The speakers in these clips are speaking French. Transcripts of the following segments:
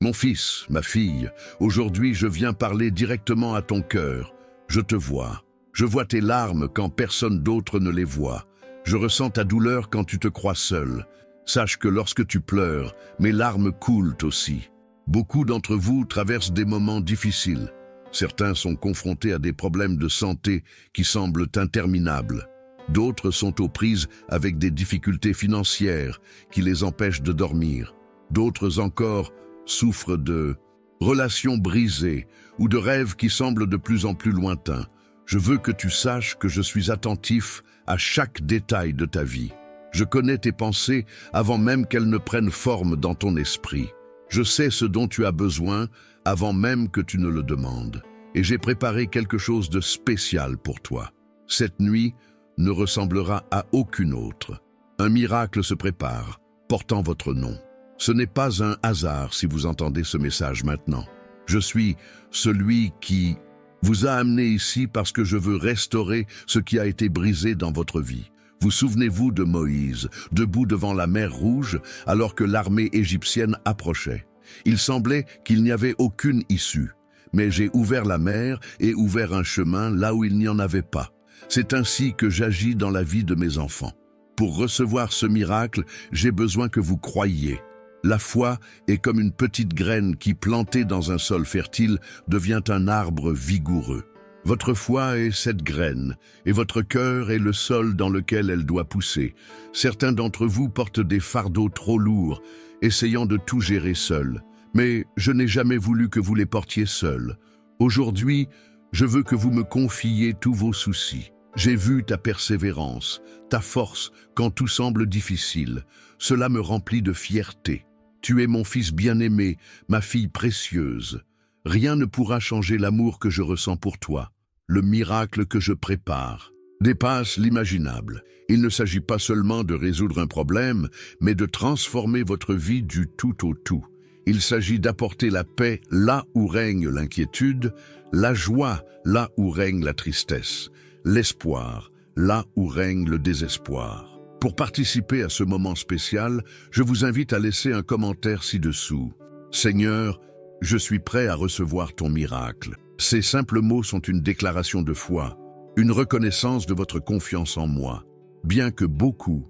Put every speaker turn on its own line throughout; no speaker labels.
Mon fils, ma fille, aujourd'hui je viens parler directement à ton cœur. Je te vois. Je vois tes larmes quand personne d'autre ne les voit. Je ressens ta douleur quand tu te crois seul. Sache que lorsque tu pleures, mes larmes coulent aussi. Beaucoup d'entre vous traversent des moments difficiles. Certains sont confrontés à des problèmes de santé qui semblent interminables. D'autres sont aux prises avec des difficultés financières qui les empêchent de dormir. D'autres encore souffrent de relations brisées ou de rêves qui semblent de plus en plus lointains. Je veux que tu saches que je suis attentif à chaque détail de ta vie. Je connais tes pensées avant même qu'elles ne prennent forme dans ton esprit. Je sais ce dont tu as besoin avant même que tu ne le demandes. Et j'ai préparé quelque chose de spécial pour toi. Cette nuit ne ressemblera à aucune autre. Un miracle se prépare, portant votre nom. Ce n'est pas un hasard si vous entendez ce message maintenant. Je suis celui qui vous a amené ici parce que je veux restaurer ce qui a été brisé dans votre vie. Vous souvenez-vous de Moïse, debout devant la mer Rouge, alors que l'armée égyptienne approchait. Il semblait qu'il n'y avait aucune issue. Mais j'ai ouvert la mer et ouvert un chemin là où il n'y en avait pas. C'est ainsi que j'agis dans la vie de mes enfants. Pour recevoir ce miracle, j'ai besoin que vous croyiez. La foi est comme une petite graine qui, plantée dans un sol fertile, devient un arbre vigoureux. Votre foi est cette graine, et votre cœur est le sol dans lequel elle doit pousser. Certains d'entre vous portent des fardeaux trop lourds, essayant de tout gérer seuls. Mais je n'ai jamais voulu que vous les portiez seuls. Aujourd'hui, je veux que vous me confiez tous vos soucis. J'ai vu ta persévérance, ta force quand tout semble difficile. Cela me remplit de fierté. Tu es mon fils bien-aimé, ma fille précieuse. Rien ne pourra changer l'amour que je ressens pour toi. Le miracle que je prépare dépasse l'imaginable. Il ne s'agit pas seulement de résoudre un problème, mais de transformer votre vie du tout au tout. Il s'agit d'apporter la paix là où règne l'inquiétude, la joie là où règne la tristesse, l'espoir là où règne le désespoir. Pour participer à ce moment spécial, je vous invite à laisser un commentaire ci-dessous. Seigneur, je suis prêt à recevoir ton miracle. Ces simples mots sont une déclaration de foi, une reconnaissance de votre confiance en moi. Bien que beaucoup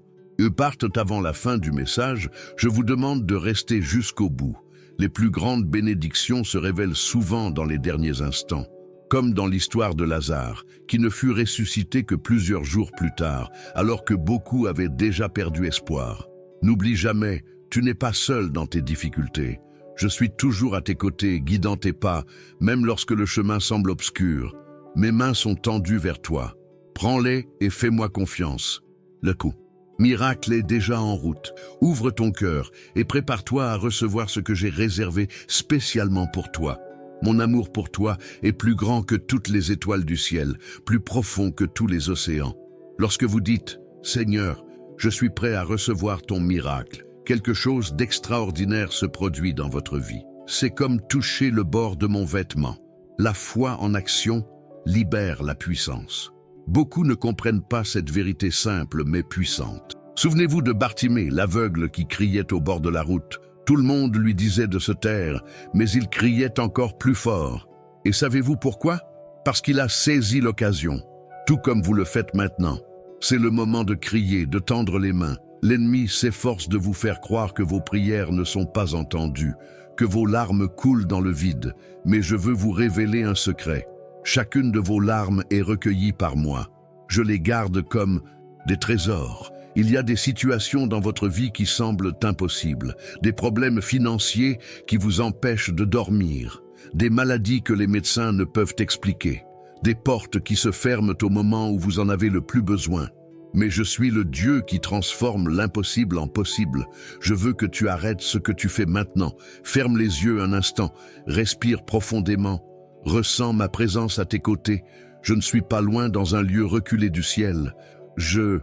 partent avant la fin du message, je vous demande de rester jusqu'au bout. Les plus grandes bénédictions se révèlent souvent dans les derniers instants, comme dans l'histoire de Lazare, qui ne fut ressuscité que plusieurs jours plus tard, alors que beaucoup avaient déjà perdu espoir. N'oublie jamais, tu n'es pas seul dans tes difficultés. Je suis toujours à tes côtés, guidant tes pas, même lorsque le chemin semble obscur. Mes mains sont tendues vers toi. Prends-les et fais-moi confiance. Le coup. Miracle est déjà en route. Ouvre ton cœur et prépare-toi à recevoir ce que j'ai réservé spécialement pour toi. Mon amour pour toi est plus grand que toutes les étoiles du ciel, plus profond que tous les océans. Lorsque vous dites « Seigneur, je suis prêt à recevoir ton miracle », quelque chose d'extraordinaire se produit dans votre vie. C'est comme toucher le bord de mon vêtement. La foi en action libère la puissance. Beaucoup ne comprennent pas cette vérité simple mais puissante. Souvenez-vous de Bartimée, l'aveugle qui criait au bord de la route. Tout le monde lui disait de se taire, mais il criait encore plus fort. Et savez-vous pourquoi? Parce qu'il a saisi l'occasion, tout comme vous le faites maintenant. C'est le moment de crier, de tendre les mains. L'ennemi s'efforce de vous faire croire que vos prières ne sont pas entendues, que vos larmes coulent dans le vide, mais je veux vous révéler un secret. Chacune de vos larmes est recueillie par moi. Je les garde comme des trésors. Il y a des situations dans votre vie qui semblent impossibles, des problèmes financiers qui vous empêchent de dormir, des maladies que les médecins ne peuvent expliquer, des portes qui se ferment au moment où vous en avez le plus besoin. Mais je suis le Dieu qui transforme l'impossible en possible. Je veux que tu arrêtes ce que tu fais maintenant. Ferme les yeux un instant, respire profondément. Ressens ma présence à tes côtés. Je ne suis pas loin dans un lieu reculé du ciel. Je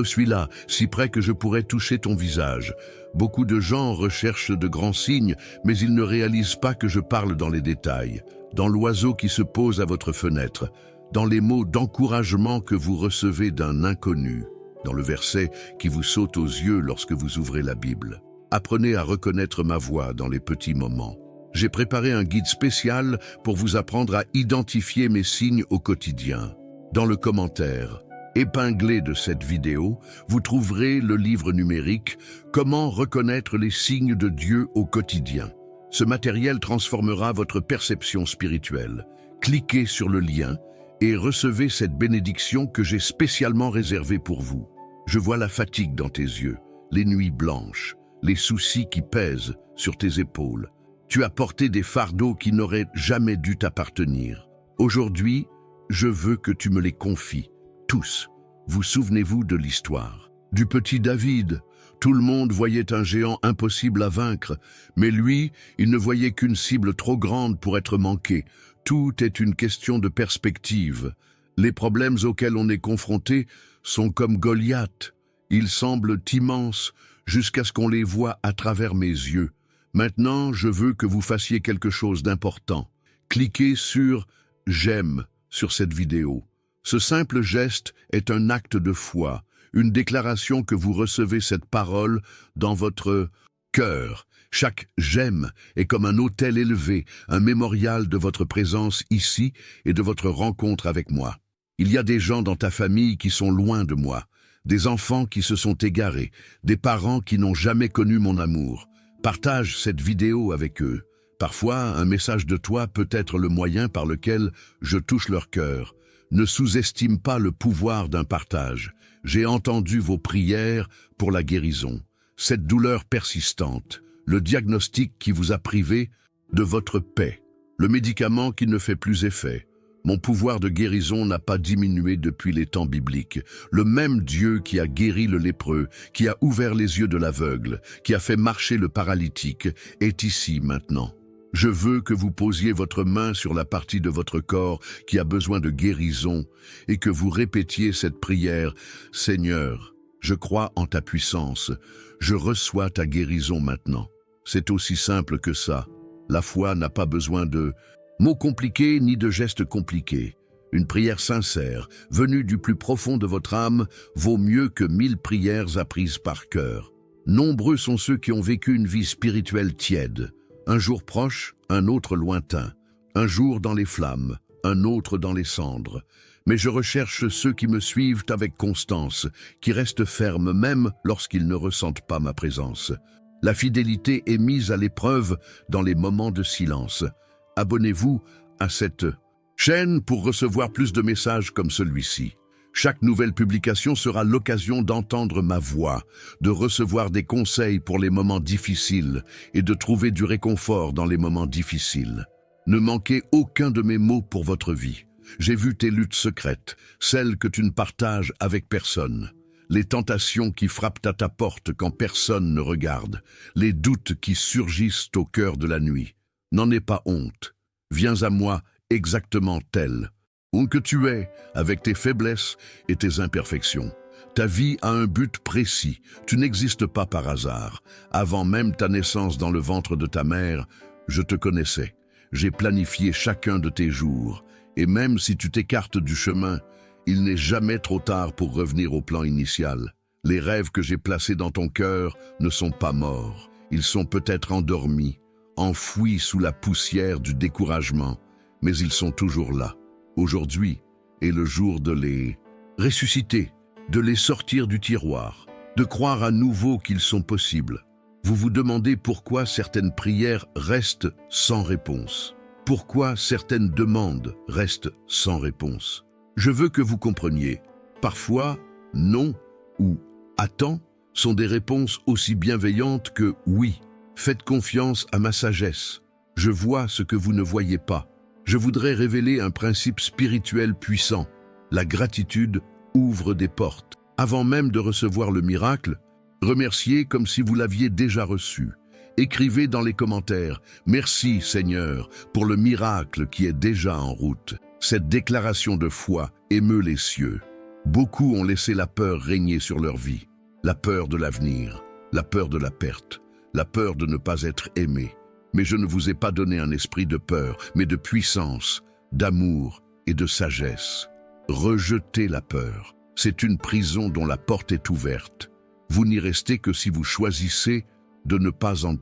suis là, si près que je pourrais toucher ton visage. Beaucoup de gens recherchent de grands signes, mais ils ne réalisent pas que je parle dans les détails, dans l'oiseau qui se pose à votre fenêtre, dans les mots d'encouragement que vous recevez d'un inconnu, dans le verset qui vous saute aux yeux lorsque vous ouvrez la Bible. Apprenez à reconnaître ma voix dans les petits moments. J'ai préparé un guide spécial pour vous apprendre à identifier mes signes au quotidien. Dans le commentaire épinglé de cette vidéo, vous trouverez le livre numérique « Comment reconnaître les signes de Dieu au quotidien ». Ce matériel transformera votre perception spirituelle. Cliquez sur le lien et recevez cette bénédiction que j'ai spécialement réservée pour vous. Je vois la fatigue dans tes yeux, les nuits blanches, les soucis qui pèsent sur tes épaules. Tu as porté des fardeaux qui n'auraient jamais dû t'appartenir. Aujourd'hui, je veux que tu me les confies. Tous, vous souvenez-vous de l'histoire du petit David? Tout le monde voyait un géant impossible à vaincre, mais lui, il ne voyait qu'une cible trop grande pour être manquée. Tout est une question de perspective. Les problèmes auxquels on est confronté sont comme Goliath. Ils semblent immenses jusqu'à ce qu'on les voie à travers mes yeux. Maintenant, je veux que vous fassiez quelque chose d'important. Cliquez sur « J'aime » sur cette vidéo. Ce simple geste est un acte de foi, une déclaration que vous recevez cette parole dans votre cœur. Chaque « j'aime » est comme un autel élevé, un mémorial de votre présence ici et de votre rencontre avec moi. Il y a des gens dans ta famille qui sont loin de moi, des enfants qui se sont égarés, des parents qui n'ont jamais connu mon amour. Partage cette vidéo avec eux. Parfois, un message de toi peut être le moyen par lequel je touche leur cœur. Ne sous-estime pas le pouvoir d'un partage. J'ai entendu vos prières pour la guérison. Cette douleur persistante, le diagnostic qui vous a privé de votre paix, le médicament qui ne fait plus effet. Mon pouvoir de guérison n'a pas diminué depuis les temps bibliques. Le même Dieu qui a guéri le lépreux, qui a ouvert les yeux de l'aveugle, qui a fait marcher le paralytique, est ici maintenant. Je veux que vous posiez votre main sur la partie de votre corps qui a besoin de guérison et que vous répétiez cette prière. « Seigneur, je crois en ta puissance. Je reçois ta guérison maintenant. » C'est aussi simple que ça. La foi n'a pas besoin de mots compliqués ni de gestes compliqués. Une prière sincère, venue du plus profond de votre âme, vaut mieux que 1000 prières apprises par cœur. Nombreux sont ceux qui ont vécu une vie spirituelle tiède. Un jour proche, un autre lointain. Un jour dans les flammes, un autre dans les cendres. Mais je recherche ceux qui me suivent avec constance, qui restent fermes même lorsqu'ils ne ressentent pas ma présence. La fidélité est mise à l'épreuve dans les moments de silence. Abonnez-vous à cette chaîne pour recevoir plus de messages comme celui-ci. Chaque nouvelle publication sera l'occasion d'entendre ma voix, de recevoir des conseils pour les moments difficiles et de trouver du réconfort dans les moments difficiles. Ne manquez aucun de mes mots pour votre vie. J'ai vu tes luttes secrètes, celles que tu ne partages avec personne. Les tentations qui frappent à ta porte quand personne ne regarde. Les doutes qui surgissent au cœur de la nuit. N'en aie pas honte. Viens à moi exactement tel que tu es, avec tes faiblesses et tes imperfections. Ta vie a un but précis. Tu n'existes pas par hasard. Avant même ta naissance dans le ventre de ta mère, je te connaissais. J'ai planifié chacun de tes jours. Et même si tu t'écartes du chemin, il n'est jamais trop tard pour revenir au plan initial. Les rêves que j'ai placés dans ton cœur ne sont pas morts. Ils sont peut-être endormis, enfouis sous la poussière du découragement, mais ils sont toujours là. Aujourd'hui est le jour de les ressusciter, de les sortir du tiroir, de croire à nouveau qu'ils sont possibles. Vous vous demandez pourquoi certaines prières restent sans réponse. Pourquoi certaines demandes restent sans réponse. Je veux que vous compreniez. Parfois, non ou attends sont des réponses aussi bienveillantes que oui. Faites confiance à ma sagesse. Je vois ce que vous ne voyez pas. Je voudrais révéler un principe spirituel puissant. La gratitude ouvre des portes. Avant même de recevoir le miracle, remerciez comme si vous l'aviez déjà reçu. Écrivez dans les commentaires « Merci Seigneur pour le miracle qui est déjà en route ». Cette déclaration de foi émeut les cieux. Beaucoup ont laissé la peur régner sur leur vie. La peur de l'avenir, la peur de la perte, la peur de ne pas être aimé. Mais je ne vous ai pas donné un esprit de peur, mais de puissance, d'amour et de sagesse. Rejetez la peur. C'est une prison dont la porte est ouverte. Vous n'y restez que si vous choisissez de ne pas en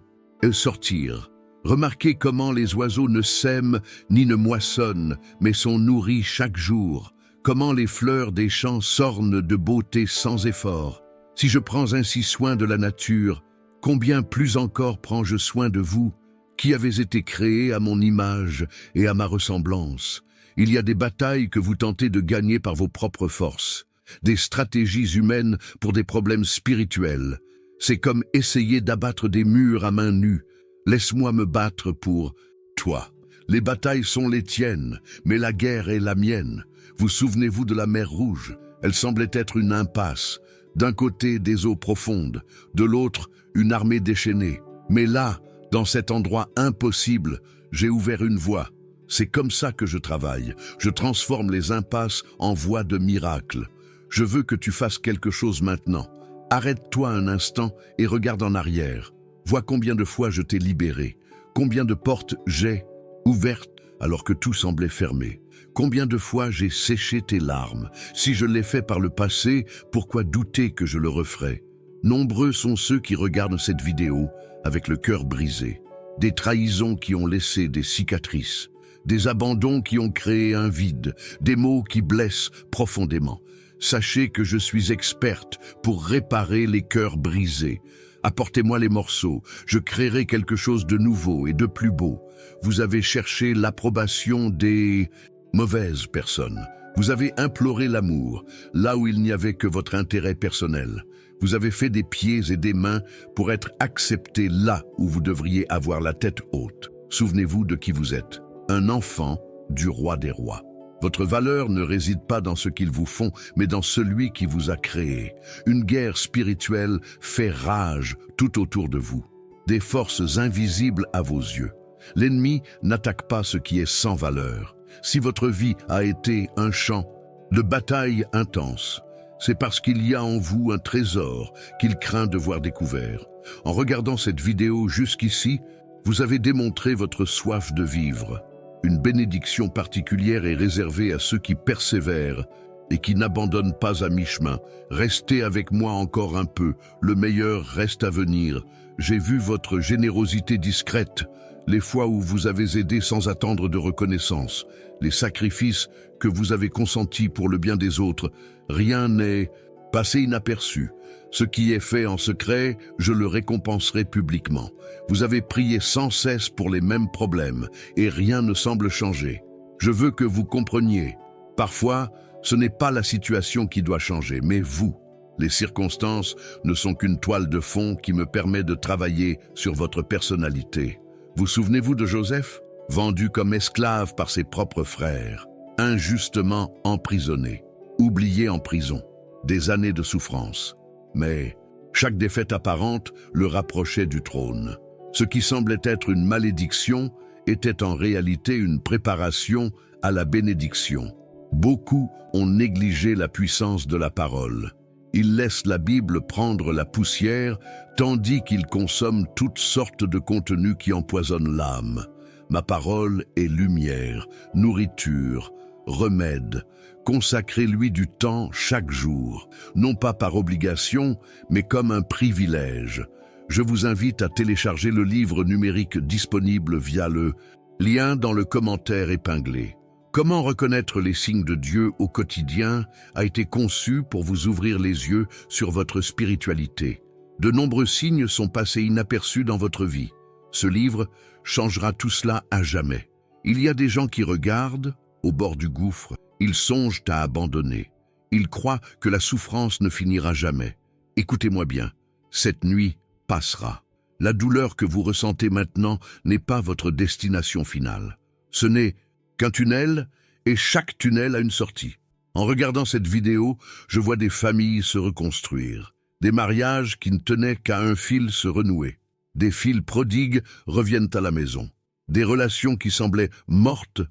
sortir. Remarquez comment les oiseaux ne sèment ni ne moissonnent, mais sont nourris chaque jour. Comment les fleurs des champs s'ornent de beauté sans effort. Si je prends ainsi soin de la nature, combien plus encore prends-je soin de vous, qui avez été créés à mon image et à ma ressemblance. Il y a des batailles que vous tentez de gagner par vos propres forces, des stratégies humaines pour des problèmes spirituels. C'est comme essayer d'abattre des murs à main nue. Laisse-moi me battre pour toi. Les batailles sont les tiennes, mais la guerre est la mienne. Vous souvenez-vous de la mer Rouge? Elle semblait être une impasse. D'un côté, des eaux profondes, de l'autre, une armée déchaînée. Mais là, dans cet endroit impossible, j'ai ouvert une voie. C'est comme ça que je travaille. Je transforme les impasses en voies de miracle. Je veux que tu fasses quelque chose maintenant. Arrête-toi un instant et regarde en arrière. Vois combien de fois je t'ai libéré. Combien de portes j'ai ouvertes alors que tout semblait fermé. Combien de fois j'ai séché tes larmes. Si je l'ai fait par le passé, pourquoi douter que je le referai? Nombreux sont ceux qui regardent cette vidéo avec le cœur brisé. Des trahisons qui ont laissé des cicatrices. Des abandons qui ont créé un vide. Des mots qui blessent profondément. Sachez que je suis experte pour réparer les cœurs brisés. Apportez-moi les morceaux, je créerai quelque chose de nouveau et de plus beau. Vous avez cherché l'approbation des mauvaises personnes. Vous avez imploré l'amour, là où il n'y avait que votre intérêt personnel. Vous avez fait des pieds et des mains pour être accepté là où vous devriez avoir la tête haute. Souvenez-vous de qui vous êtes, un enfant du roi des rois. Votre valeur ne réside pas dans ce qu'ils vous font, mais dans celui qui vous a créé. Une guerre spirituelle fait rage tout autour de vous. Des forces invisibles à vos yeux. L'ennemi n'attaque pas ce qui est sans valeur. Si votre vie a été un champ de bataille intense, c'est parce qu'il y a en vous un trésor qu'il craint de voir découvert. En regardant cette vidéo jusqu'ici, vous avez démontré votre soif de vivre. Une bénédiction particulière est réservée à ceux qui persévèrent et qui n'abandonnent pas à mi-chemin. Restez avec moi encore un peu, le meilleur reste à venir. J'ai vu votre générosité discrète, les fois où vous avez aidé sans attendre de reconnaissance, les sacrifices que vous avez consentis pour le bien des autres. Rien n'est passé inaperçu. Ce qui est fait en secret, je le récompenserai publiquement. Vous avez prié sans cesse pour les mêmes problèmes, et rien ne semble changer. Je veux que vous compreniez. Parfois, ce n'est pas la situation qui doit changer, mais vous. Les circonstances ne sont qu'une toile de fond qui me permet de travailler sur votre personnalité. Vous souvenez-vous de Joseph, vendu comme esclave par ses propres frères, injustement emprisonné, oublié en prison, des années de souffrance. Mais chaque défaite apparente le rapprochait du trône. Ce qui semblait être une malédiction était en réalité une préparation à la bénédiction. Beaucoup ont négligé la puissance de la parole. Ils laissent la Bible prendre la poussière, tandis qu'ils consomment toutes sortes de contenus qui empoisonnent l'âme. Ma parole est lumière, nourriture, remède. Consacrez-lui du temps chaque jour, non pas par obligation, mais comme un privilège. Je vous invite à télécharger le livre numérique disponible via le lien dans le commentaire épinglé. Comment reconnaître les signes de Dieu au quotidien a été conçu pour vous ouvrir les yeux sur votre spiritualité. De nombreux signes sont passés inaperçus dans votre vie. Ce livre changera tout cela à jamais. Il y a des gens qui regardent, au bord du gouffre, ils songent à abandonner. Ils croient que la souffrance ne finira jamais. Écoutez-moi bien, cette nuit passera. La douleur que vous ressentez maintenant n'est pas votre destination finale. Ce n'est qu'un tunnel, et chaque tunnel a une sortie. En regardant cette vidéo, je vois des familles se reconstruire, des mariages qui ne tenaient qu'à un fil se renouer, des fils prodigues reviennent à la maison, des relations qui semblaient mortes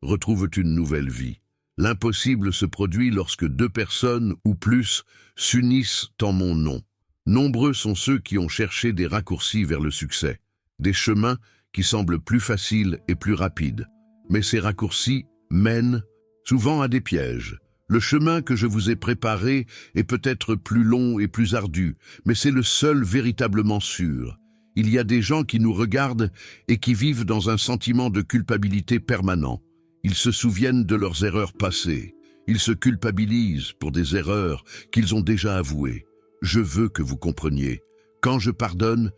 retrouvent une nouvelle vie. L'impossible se produit lorsque deux personnes ou plus s'unissent en mon nom. Nombreux sont ceux qui ont cherché des raccourcis vers le succès, des chemins qui semblent plus faciles et plus rapides. Mais ces raccourcis mènent souvent à des pièges. Le chemin que je vous ai préparé est peut-être plus long et plus ardu, mais c'est le seul véritablement sûr. Il y a des gens qui nous regardent et qui vivent dans un sentiment de culpabilité permanent. Ils se souviennent de leurs erreurs passées. Ils se culpabilisent pour des erreurs qu'ils ont déjà avouées. Je veux que vous compreniez. Quand je pardonne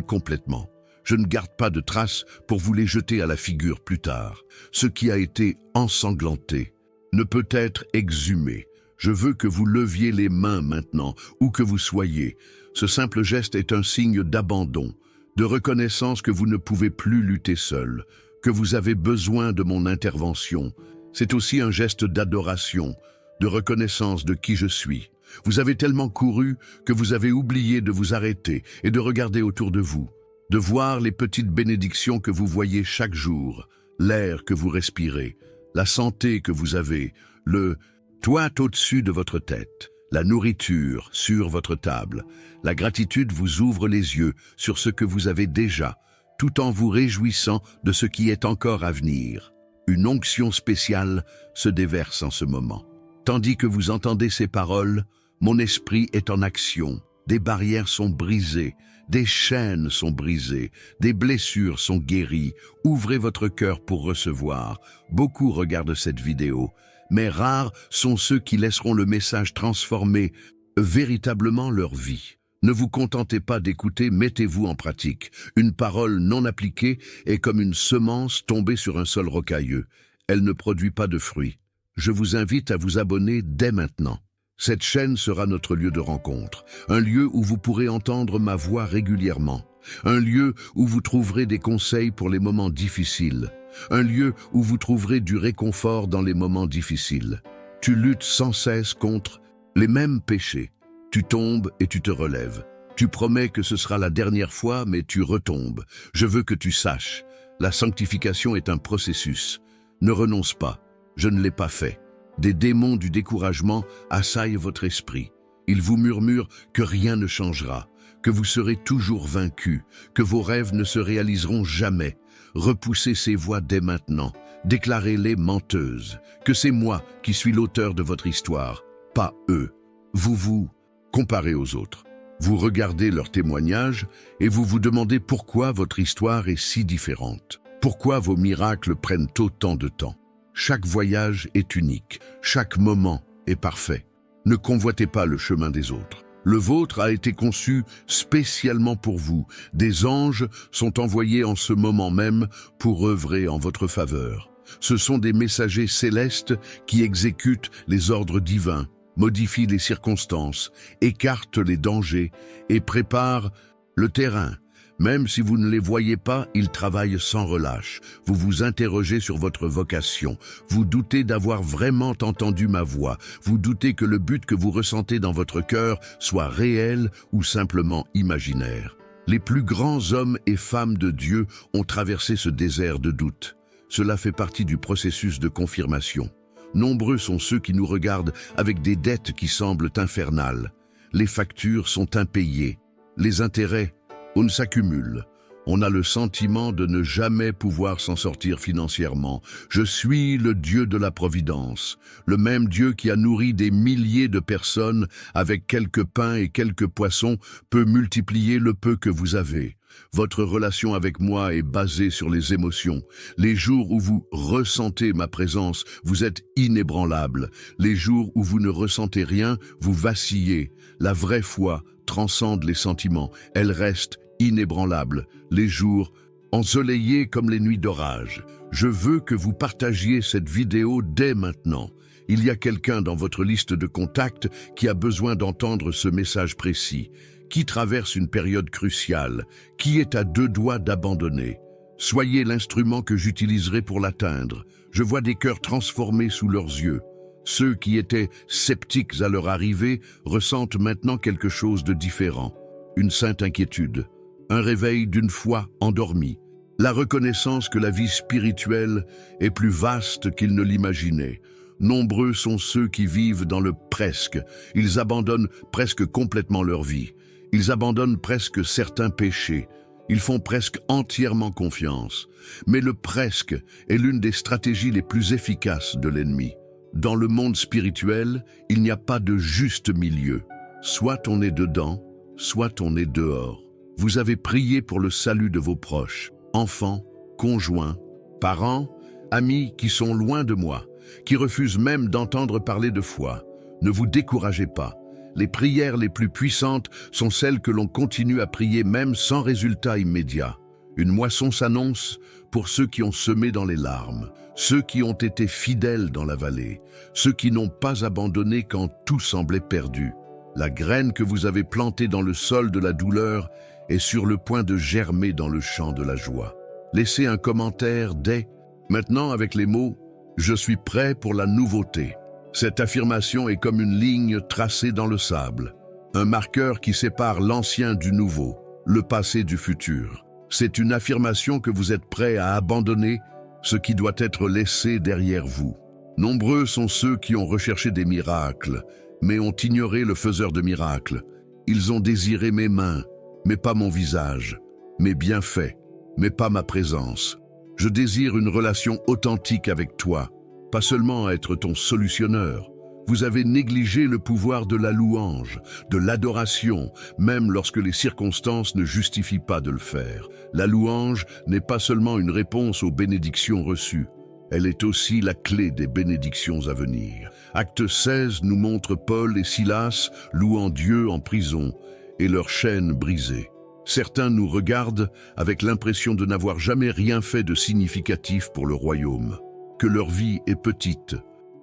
complètement. Je ne garde pas de traces pour vous les jeter à la figure plus tard. Ce qui a été ensanglanté ne peut être exhumé. Je veux que vous leviez les mains maintenant, où que vous soyez. Ce simple geste est un signe d'abandon, de reconnaissance que vous ne pouvez plus lutter seul, que vous avez besoin de mon intervention. C'est aussi un geste d'adoration, de reconnaissance de qui je suis. Vous avez tellement couru que vous avez oublié de vous arrêter et de regarder autour de vous, de voir les petites bénédictions que vous voyez chaque jour, l'air que vous respirez, la santé que vous avez, le toit au-dessus de votre tête, la nourriture sur votre table. La gratitude vous ouvre les yeux sur ce que vous avez déjà, tout en vous réjouissant de ce qui est encore à venir. Une onction spéciale se déverse en ce moment. Tandis que vous entendez ces paroles, mon esprit est en action. Des barrières sont brisées, des chaînes sont brisées, des blessures sont guéries. Ouvrez votre cœur pour recevoir. Beaucoup regardent cette vidéo, mais rares sont ceux qui laisseront le message transformer véritablement leur vie. Ne vous contentez pas d'écouter, mettez-vous en pratique. Une parole non appliquée est comme une semence tombée sur un sol rocailleux. Elle ne produit pas de fruits. Je vous invite à vous abonner dès maintenant. Cette chaîne sera notre lieu de rencontre, un lieu où vous pourrez entendre ma voix régulièrement, un lieu où vous trouverez des conseils pour les moments difficiles, un lieu où vous trouverez du réconfort dans les moments difficiles. Tu luttes sans cesse contre les mêmes péchés. Tu tombes et tu te relèves. Tu promets que ce sera la dernière fois, mais tu retombes. Je veux que tu saches, la sanctification est un processus. Ne renonce pas, je ne l'ai pas fait. Des démons du découragement assaillent votre esprit. Ils vous murmurent que rien ne changera, que vous serez toujours vaincu, que vos rêves ne se réaliseront jamais. Repoussez ces voix dès maintenant, déclarez-les menteuses, que c'est moi qui suis l'auteur de votre histoire, pas eux. Vous vous comparez aux autres. Vous regardez leurs témoignages et vous vous demandez pourquoi votre histoire est si différente. Pourquoi vos miracles prennent autant de temps. Chaque voyage est unique, chaque moment est parfait. Ne convoitez pas le chemin des autres. Le vôtre a été conçu spécialement pour vous. Des anges sont envoyés en ce moment même pour œuvrer en votre faveur. Ce sont des messagers célestes qui exécutent les ordres divins, modifient les circonstances, écartent les dangers et préparent le terrain. Même si vous ne les voyez pas, ils travaillent sans relâche. Vous vous interrogez sur votre vocation. Vous doutez d'avoir vraiment entendu ma voix. Vous doutez que le but que vous ressentez dans votre cœur soit réel ou simplement imaginaire. Les plus grands hommes et femmes de Dieu ont traversé ce désert de doute. Cela fait partie du processus de confirmation. Nombreux sont ceux qui nous regardent avec des dettes qui semblent infernales. Les factures sont impayées. Les intérêts on s'accumule. On a le sentiment de ne jamais pouvoir s'en sortir financièrement. Je suis le Dieu de la providence, le même Dieu qui a nourri des milliers de personnes avec quelques pains et quelques poissons peut multiplier le peu que vous avez. Votre relation avec moi est basée sur les émotions. Les jours où vous ressentez ma présence, vous êtes inébranlable. Les jours où vous ne ressentez rien, vous vacillez. La vraie foi transcende les sentiments. Elle reste inébranlable, les jours ensoleillés comme les nuits d'orage. Je veux que vous partagiez cette vidéo dès maintenant. Il y a quelqu'un dans votre liste de contacts qui a besoin d'entendre ce message précis, qui traverse une période cruciale, qui est à deux doigts d'abandonner. Soyez l'instrument que j'utiliserai pour l'atteindre. Je vois des cœurs transformés sous leurs yeux. Ceux qui étaient sceptiques à leur arrivée ressentent maintenant quelque chose de différent. Une sainte inquiétude. Un réveil d'une foi endormie, la reconnaissance que la vie spirituelle est plus vaste qu'ils ne l'imaginaient. Nombreux sont ceux qui vivent dans le presque. Ils abandonnent presque complètement leur vie. Ils abandonnent presque certains péchés. Ils font presque entièrement confiance. Mais le presque est l'une des stratégies les plus efficaces de l'ennemi. Dans le monde spirituel, il n'y a pas de juste milieu. Soit on est dedans, soit on est dehors. Vous avez prié pour le salut de vos proches, enfants, conjoints, parents, amis qui sont loin de moi, qui refusent même d'entendre parler de foi. Ne vous découragez pas. Les prières les plus puissantes sont celles que l'on continue à prier même sans résultat immédiat. Une moisson s'annonce pour ceux qui ont semé dans les larmes, ceux qui ont été fidèles dans la vallée, ceux qui n'ont pas abandonné quand tout semblait perdu. La graine que vous avez plantée dans le sol de la douleur est sur le point de germer dans le champ de la joie. Laissez un commentaire dès maintenant avec les mots « Je suis prêt pour la nouveauté ». Cette affirmation est comme une ligne tracée dans le sable, un marqueur qui sépare l'ancien du nouveau, le passé du futur. C'est une affirmation que vous êtes prêt à abandonner ce qui doit être laissé derrière vous. Nombreux sont ceux qui ont recherché des miracles, mais ont ignoré le faiseur de miracles. Ils ont désiré mes mains, mais pas mon visage, mes bienfaits, mais pas ma présence. Je désire une relation authentique avec toi, pas seulement être ton solutionneur. Vous avez négligé le pouvoir de la louange, de l'adoration, même lorsque les circonstances ne justifient pas de le faire. La louange n'est pas seulement une réponse aux bénédictions reçues, elle est aussi la clé des bénédictions à venir. Acte 16 nous montre Paul et Silas louant Dieu en prison et leurs chaînes brisées. Certains nous regardent avec l'impression de n'avoir jamais rien fait de significatif pour le royaume, que leur vie est petite,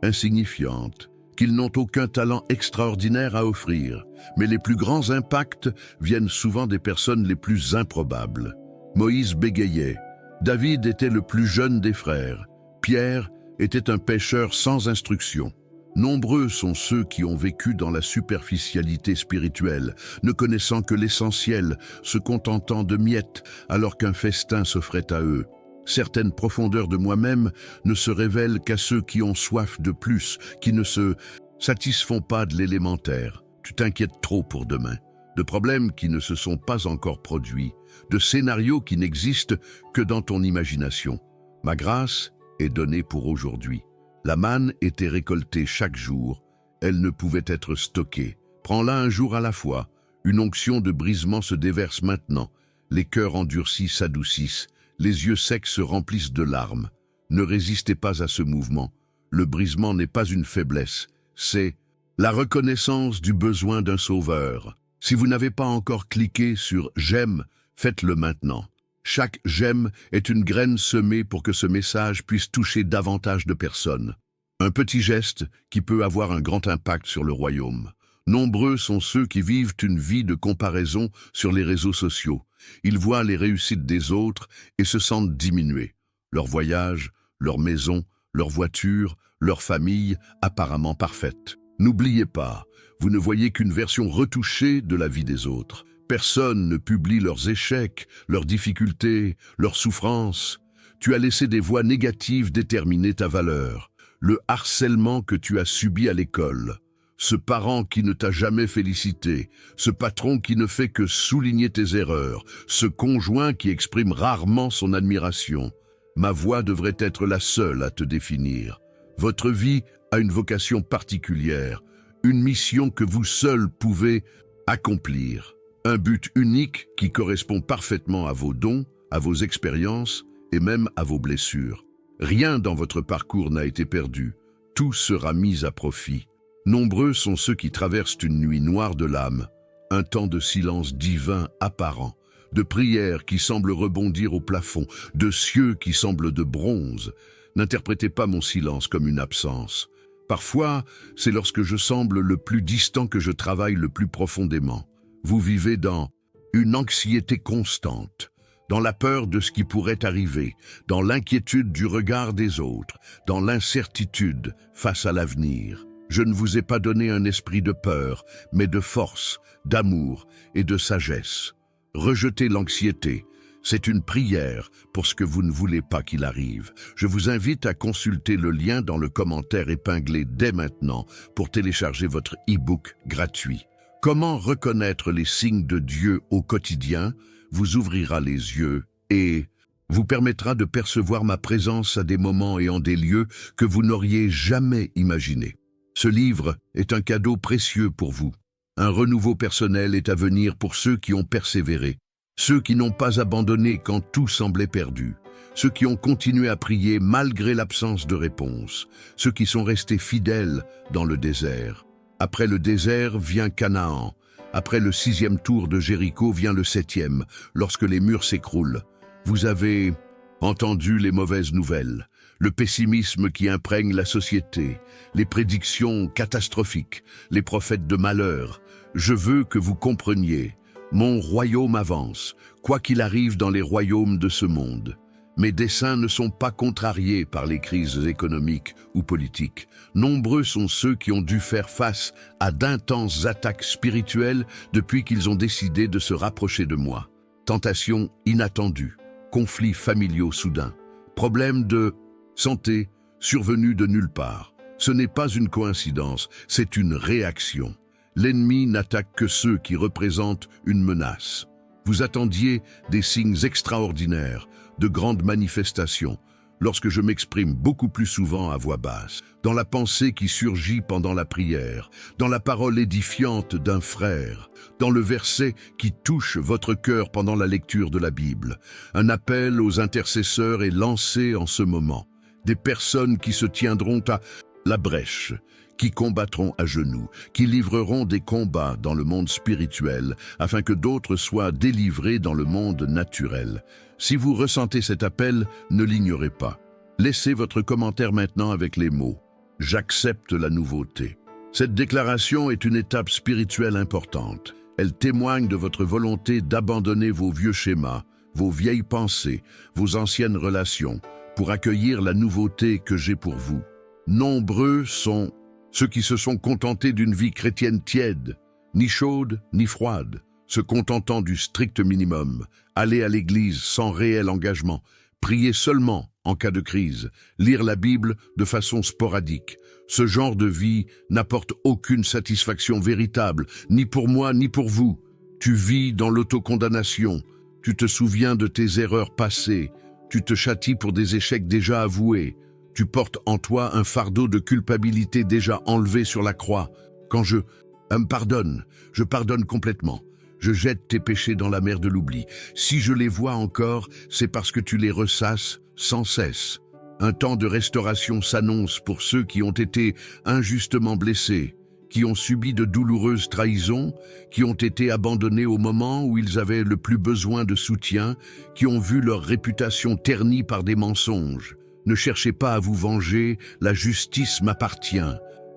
insignifiante, qu'ils n'ont aucun talent extraordinaire à offrir, mais les plus grands impacts viennent souvent des personnes les plus improbables. Moïse bégayait, David était le plus jeune des frères, Pierre était un pêcheur sans instruction. Nombreux sont ceux qui ont vécu dans la superficialité spirituelle, ne connaissant que l'essentiel, se contentant de miettes alors qu'un festin s'offrait à eux. Certaines profondeurs de moi-même ne se révèlent qu'à ceux qui ont soif de plus, qui ne se satisfont pas de l'élémentaire. Tu t'inquiètes trop pour demain, de problèmes qui ne se sont pas encore produits, de scénarios qui n'existent que dans ton imagination. Ma grâce est donnée pour aujourd'hui. La manne était récoltée chaque jour, elle ne pouvait être stockée. Prends-la un jour à la fois, une onction de brisement se déverse maintenant, les cœurs endurcis s'adoucissent, les yeux secs se remplissent de larmes. Ne résistez pas à ce mouvement. Le brisement n'est pas une faiblesse, c'est la reconnaissance du besoin d'un sauveur. Si vous n'avez pas encore cliqué sur « J'aime », faites-le maintenant. Chaque « J'aime » est une graine semée pour que ce message puisse toucher davantage de personnes. Un petit geste qui peut avoir un grand impact sur le royaume. Nombreux sont ceux qui vivent une vie de comparaison sur les réseaux sociaux. Ils voient les réussites des autres et se sentent diminués. Leur voyage, leur maison, leur voiture, leur famille, apparemment parfaite. N'oubliez pas, vous ne voyez qu'une version retouchée de la vie des autres. Personne ne publie leurs échecs, leurs difficultés, leurs souffrances. Tu as laissé des voix négatives déterminer ta valeur. Le harcèlement que tu as subi à l'école. Ce parent qui ne t'a jamais félicité, ce patron qui ne fait que souligner tes erreurs, ce conjoint qui exprime rarement son admiration. Ma voix devrait être la seule à te définir. Votre vie a une vocation particulière, une mission que vous seul pouvez accomplir. Un but unique qui correspond parfaitement à vos dons, à vos expériences et même à vos blessures. Rien dans votre parcours n'a été perdu, tout sera mis à profit. Nombreux sont ceux qui traversent une nuit noire de l'âme, un temps de silence divin apparent, de prières qui semblent rebondir au plafond, de cieux qui semblent de bronze. N'interprétez pas mon silence comme une absence. Parfois, c'est lorsque je semble le plus distant que je travaille le plus profondément. Vous vivez dans une anxiété constante, dans la peur de ce qui pourrait arriver, dans l'inquiétude du regard des autres, dans l'incertitude face à l'avenir. Je ne vous ai pas donné un esprit de peur, mais de force, d'amour et de sagesse. Rejetez l'anxiété. C'est une prière pour ce que vous ne voulez pas qu'il arrive. Je vous invite à consulter le lien dans le commentaire épinglé dès maintenant pour télécharger votre e-book gratuit. Comment reconnaître les signes de Dieu au quotidien vous ouvrira les yeux et vous permettra de percevoir ma présence à des moments et en des lieux que vous n'auriez jamais imaginés. Ce livre est un cadeau précieux pour vous. Un renouveau personnel est à venir pour ceux qui ont persévéré. ceux qui n'ont pas abandonné quand tout semblait perdu, ceux qui ont continué à prier malgré l'absence de réponse, ceux qui sont restés fidèles dans le désert. Après le désert vient Canaan. Après le 6e tour de Jéricho vient le 7e, lorsque les murs s'écroulent. Vous avez entendu les mauvaises nouvelles, le pessimisme qui imprègne la société, les prédictions catastrophiques, les prophètes de malheur. Je veux que vous compreniez, mon royaume avance, quoi qu'il arrive dans les royaumes de ce monde. Mes desseins ne sont pas contrariés par les crises économiques ou politiques. Nombreux sont ceux qui ont dû faire face à d'intenses attaques spirituelles depuis qu'ils ont décidé de se rapprocher de moi. Tentations inattendues, conflits familiaux soudains, problèmes de santé survenus de nulle part. Ce n'est pas une coïncidence, c'est une réaction. L'ennemi n'attaque que ceux qui représentent une menace. Vous attendiez des signes extraordinaires, de grandes manifestations, lorsque je m'exprime beaucoup plus souvent à voix basse, dans la pensée qui surgit pendant la prière, dans la parole édifiante d'un frère, dans le verset qui touche votre cœur pendant la lecture de la Bible. Un appel aux intercesseurs est lancé en ce moment. Des personnes qui se tiendront à la brèche, qui combattront à genoux, qui livreront des combats dans le monde spirituel, afin que d'autres soient délivrés dans le monde naturel. Si vous ressentez cet appel, ne l'ignorez pas. Laissez votre commentaire maintenant avec les mots « J'accepte la nouveauté ». Cette déclaration est une étape spirituelle importante. Elle témoigne de votre volonté d'abandonner vos vieux schémas, vos vieilles pensées, vos anciennes relations, pour accueillir la nouveauté que j'ai pour vous. Nombreux sont ceux qui se sont contentés d'une vie chrétienne tiède, ni chaude ni froide, se contentant du strict minimum, aller à l'église sans réel engagement, prier seulement en cas de crise, lire la Bible de façon sporadique. Ce genre de vie n'apporte aucune satisfaction véritable, ni pour moi ni pour vous. Tu vis dans l'autocondamnation, tu te souviens de tes erreurs passées, tu te châties pour des échecs déjà avoués. Tu portes en toi un fardeau de culpabilité déjà enlevé sur la croix. Quand je pardonne complètement. Je jette tes péchés dans la mer de l'oubli. Si je les vois encore, c'est parce que tu les ressasses sans cesse. Un temps de restauration s'annonce pour ceux qui ont été injustement blessés, qui ont subi de douloureuses trahisons, qui ont été abandonnés au moment où ils avaient le plus besoin de soutien, qui ont vu leur réputation ternie par des mensonges. Ne cherchez pas à vous venger, la justice m'appartient.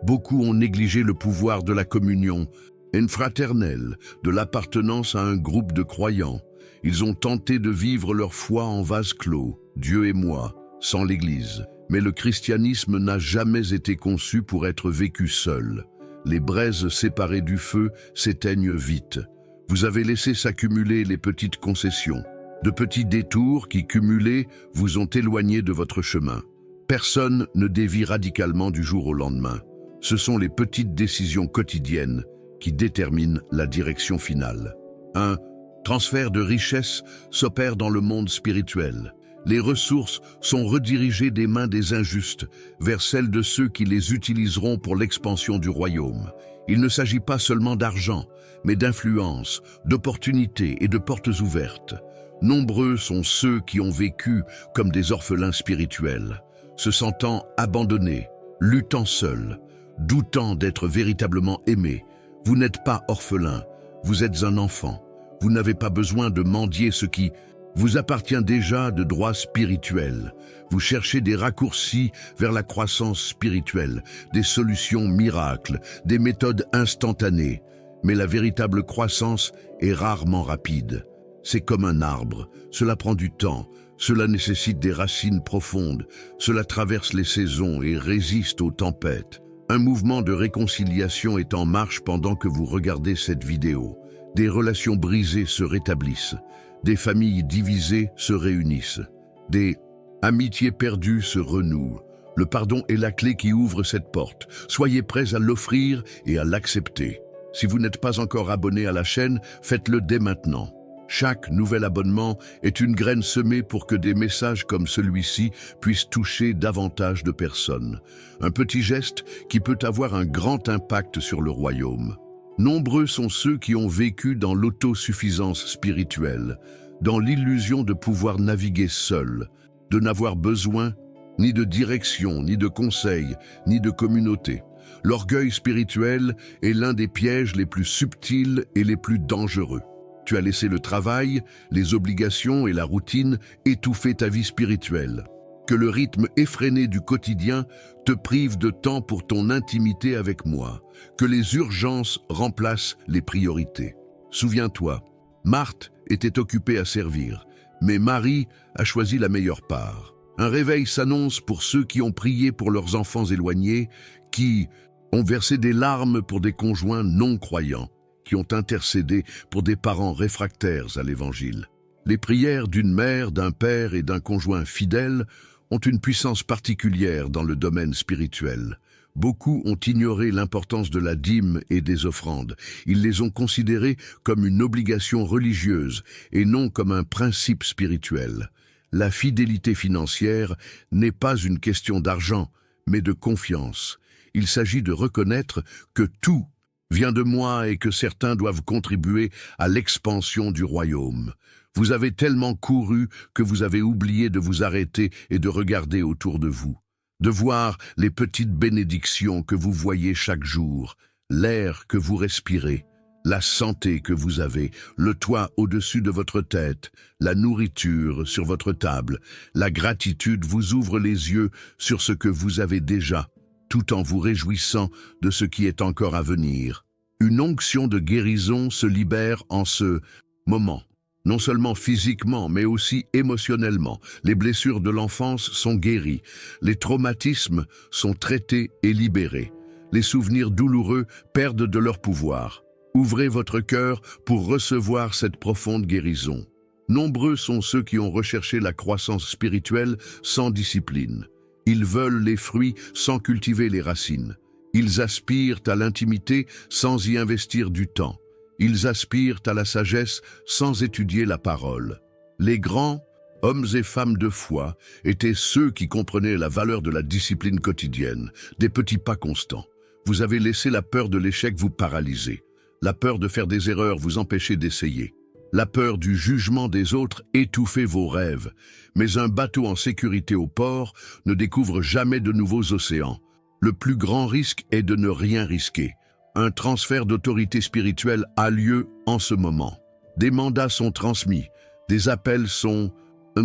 Beaucoup ont négligé le pouvoir de la communion, une fraternelle, de l'appartenance à un groupe de croyants. Ils ont tenté de vivre leur foi en vase clos, Dieu et moi, sans l'Église. Mais le christianisme n'a jamais été conçu pour être vécu seul. Les braises séparées du feu s'éteignent vite. Vous avez laissé s'accumuler les petites concessions. De petits détours qui, cumulés, vous ont éloigné de votre chemin. Personne ne dévie radicalement du jour au lendemain. Ce sont les petites décisions quotidiennes qui déterminent la direction finale. Un transfert de richesse s'opère dans le monde spirituel. Les ressources sont redirigées des mains des injustes vers celles de ceux qui les utiliseront pour l'expansion du royaume. Il ne s'agit pas seulement d'argent, mais d'influence, d'opportunités et de portes ouvertes. Nombreux sont ceux qui ont vécu comme des orphelins spirituels, se sentant abandonnés, luttant seuls, doutant d'être véritablement aimés. Vous n'êtes pas orphelin, vous êtes un enfant. Vous n'avez pas besoin de mendier ce qui vous appartient déjà de droit spirituel. Vous cherchez des raccourcis vers la croissance spirituelle, des solutions miracles, des méthodes instantanées. Mais la véritable croissance est rarement rapide. C'est comme un arbre, cela prend du temps, cela nécessite des racines profondes, cela traverse les saisons et résiste aux tempêtes. Un mouvement de réconciliation est en marche pendant que vous regardez cette vidéo. Des relations brisées se rétablissent, des familles divisées se réunissent, des amitiés perdues se renouent. Le pardon est la clé qui ouvre cette porte. Soyez prêts à l'offrir et à l'accepter. Si vous n'êtes pas encore abonné à la chaîne, faites-le dès maintenant. Chaque nouvel abonnement est une graine semée pour que des messages comme celui-ci puissent toucher davantage de personnes. Un petit geste qui peut avoir un grand impact sur le royaume. Nombreux sont ceux qui ont vécu dans l'autosuffisance spirituelle, dans l'illusion de pouvoir naviguer seuls, de n'avoir besoin ni de direction, ni de conseil, ni de communauté. L'orgueil spirituel est l'un des pièges les plus subtils et les plus dangereux. Tu as laissé le travail, les obligations et la routine étouffer ta vie spirituelle. Que le rythme effréné du quotidien te prive de temps pour ton intimité avec moi. Que les urgences remplacent les priorités. Souviens-toi, Marthe était occupée à servir, mais Marie a choisi la meilleure part. Un réveil s'annonce pour ceux qui ont prié pour leurs enfants éloignés, qui ont versé des larmes pour des conjoints non croyants, qui ont intercédé pour des parents réfractaires à l'Évangile. Les prières d'une mère, d'un père et d'un conjoint fidèle ont une puissance particulière dans le domaine spirituel. Beaucoup ont ignoré l'importance de la dîme et des offrandes. Ils les ont considérées comme une obligation religieuse et non comme un principe spirituel. La fidélité financière n'est pas une question d'argent, mais de confiance. Il s'agit de reconnaître que tout vient de moi et que certains doivent contribuer à l'expansion du royaume. Vous avez tellement couru que vous avez oublié de vous arrêter et de regarder autour de vous, de voir les petites bénédictions que vous voyez chaque jour, l'air que vous respirez, la santé que vous avez, le toit au-dessus de votre tête, la nourriture sur votre table. La gratitude vous ouvre les yeux sur ce que vous avez déjà, tout en vous réjouissant de ce qui est encore à venir. Une onction de guérison se libère en ce moment. Non seulement physiquement, mais aussi émotionnellement. Les blessures de l'enfance sont guéries. Les traumatismes sont traités et libérés. Les souvenirs douloureux perdent de leur pouvoir. Ouvrez votre cœur pour recevoir cette profonde guérison. Nombreux sont ceux qui ont recherché la croissance spirituelle sans discipline. Ils veulent les fruits sans cultiver les racines. Ils aspirent à l'intimité sans y investir du temps. Ils aspirent à la sagesse sans étudier la parole. Les grands, hommes et femmes de foi, étaient ceux qui comprenaient la valeur de la discipline quotidienne, des petits pas constants. Vous avez laissé la peur de l'échec vous paralyser. La peur de faire des erreurs vous empêcher d'essayer. La peur du jugement des autres étouffer vos rêves. Mais un bateau en sécurité au port ne découvre jamais de nouveaux océans. Le plus grand risque est de ne rien risquer. Un transfert d'autorité spirituelle a lieu en ce moment. Des mandats sont transmis, des appels sont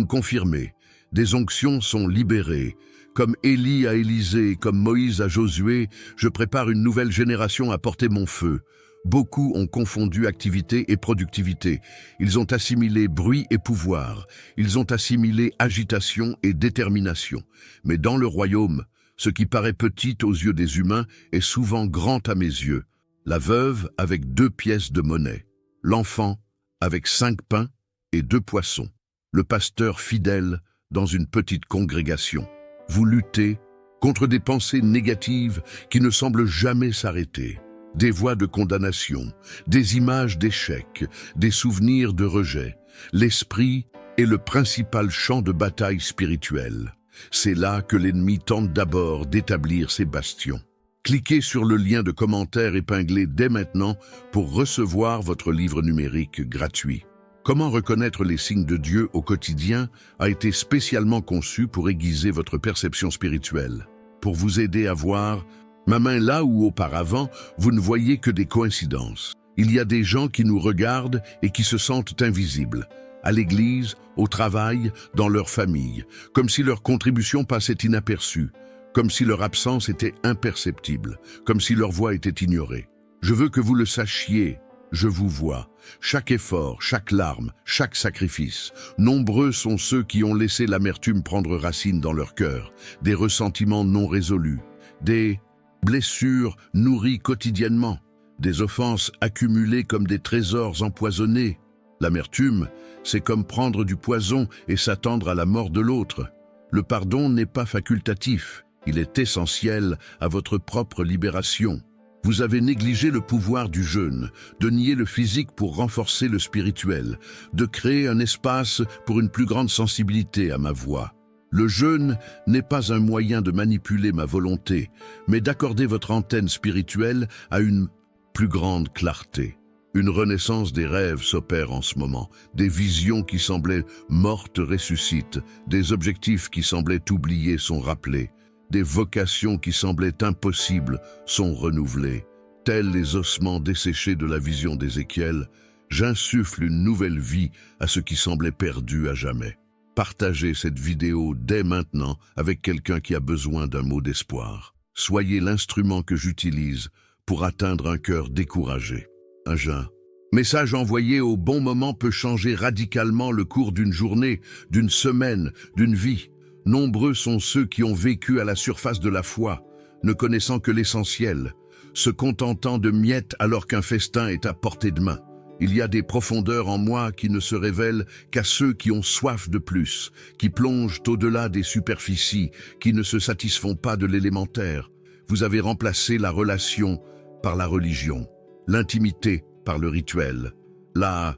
confirmés, des onctions sont libérées. Comme Élie à Élisée, comme Moïse à Josué, je prépare une nouvelle génération à porter mon feu. Beaucoup ont confondu activité et productivité. Ils ont assimilé bruit et pouvoir. Ils ont assimilé agitation et détermination. Mais dans le royaume, ce qui paraît petit aux yeux des humains est souvent grand à mes yeux. La veuve avec 2 pièces de monnaie. L'enfant avec 5 pains et 2 poissons. Le pasteur fidèle dans une petite congrégation. Vous luttez contre des pensées négatives qui ne semblent jamais s'arrêter. Des voix de condamnation, des images d'échec, des souvenirs de rejet. L'esprit est le principal champ de bataille spirituelle. C'est là que l'ennemi tente d'abord d'établir ses bastions. Cliquez sur le lien de commentaire épinglé dès maintenant pour recevoir votre livre numérique gratuit. Comment reconnaître les signes de Dieu au quotidien a été spécialement conçu pour aiguiser votre perception spirituelle, pour vous aider à voir ma main là où auparavant vous ne voyiez que des coïncidences. Il y a des gens qui nous regardent et qui se sentent invisibles, à l'église, au travail, dans leur famille, comme si leur contribution passait inaperçue, comme si leur absence était imperceptible, comme si leur voix était ignorée. Je veux que vous le sachiez, je vous vois. Chaque effort, chaque larme, chaque sacrifice. Nombreux sont ceux qui ont laissé l'amertume prendre racine dans leur cœur, des ressentiments non résolus, des blessures nourries quotidiennement, des offenses accumulées comme des trésors empoisonnés. L'amertume, c'est comme prendre du poison et s'attendre à la mort de l'autre. Le pardon n'est pas facultatif, il est essentiel à votre propre libération. Vous avez négligé le pouvoir du jeûne, de nier le physique pour renforcer le spirituel, de créer un espace pour une plus grande sensibilité à ma voix. Le jeûne n'est pas un moyen de manipuler ma volonté, mais d'accorder votre antenne spirituelle à une plus grande clarté. Une renaissance des rêves s'opère en ce moment. Des visions qui semblaient mortes ressuscitent, des objectifs qui semblaient oubliés sont rappelés, des vocations qui semblaient impossibles sont renouvelées. Tels les ossements desséchés de la vision d'Ézéchiel, j'insuffle une nouvelle vie à ce qui semblait perdu à jamais. Partagez cette vidéo dès maintenant avec quelqu'un qui a besoin d'un mot d'espoir. Soyez l'instrument que j'utilise pour atteindre un cœur découragé. Un jeun. Message envoyé au bon moment peut changer radicalement le cours d'une journée, d'une semaine, d'une vie. Nombreux sont ceux qui ont vécu à la surface de la foi, ne connaissant que l'essentiel, se contentant de miettes alors qu'un festin est à portée de main. Il y a des profondeurs en moi qui ne se révèlent qu'à ceux qui ont soif de plus, qui plongent au-delà des superficies, qui ne se satisfont pas de l'élémentaire. Vous avez remplacé la relation par la religion, l'intimité par le rituel, la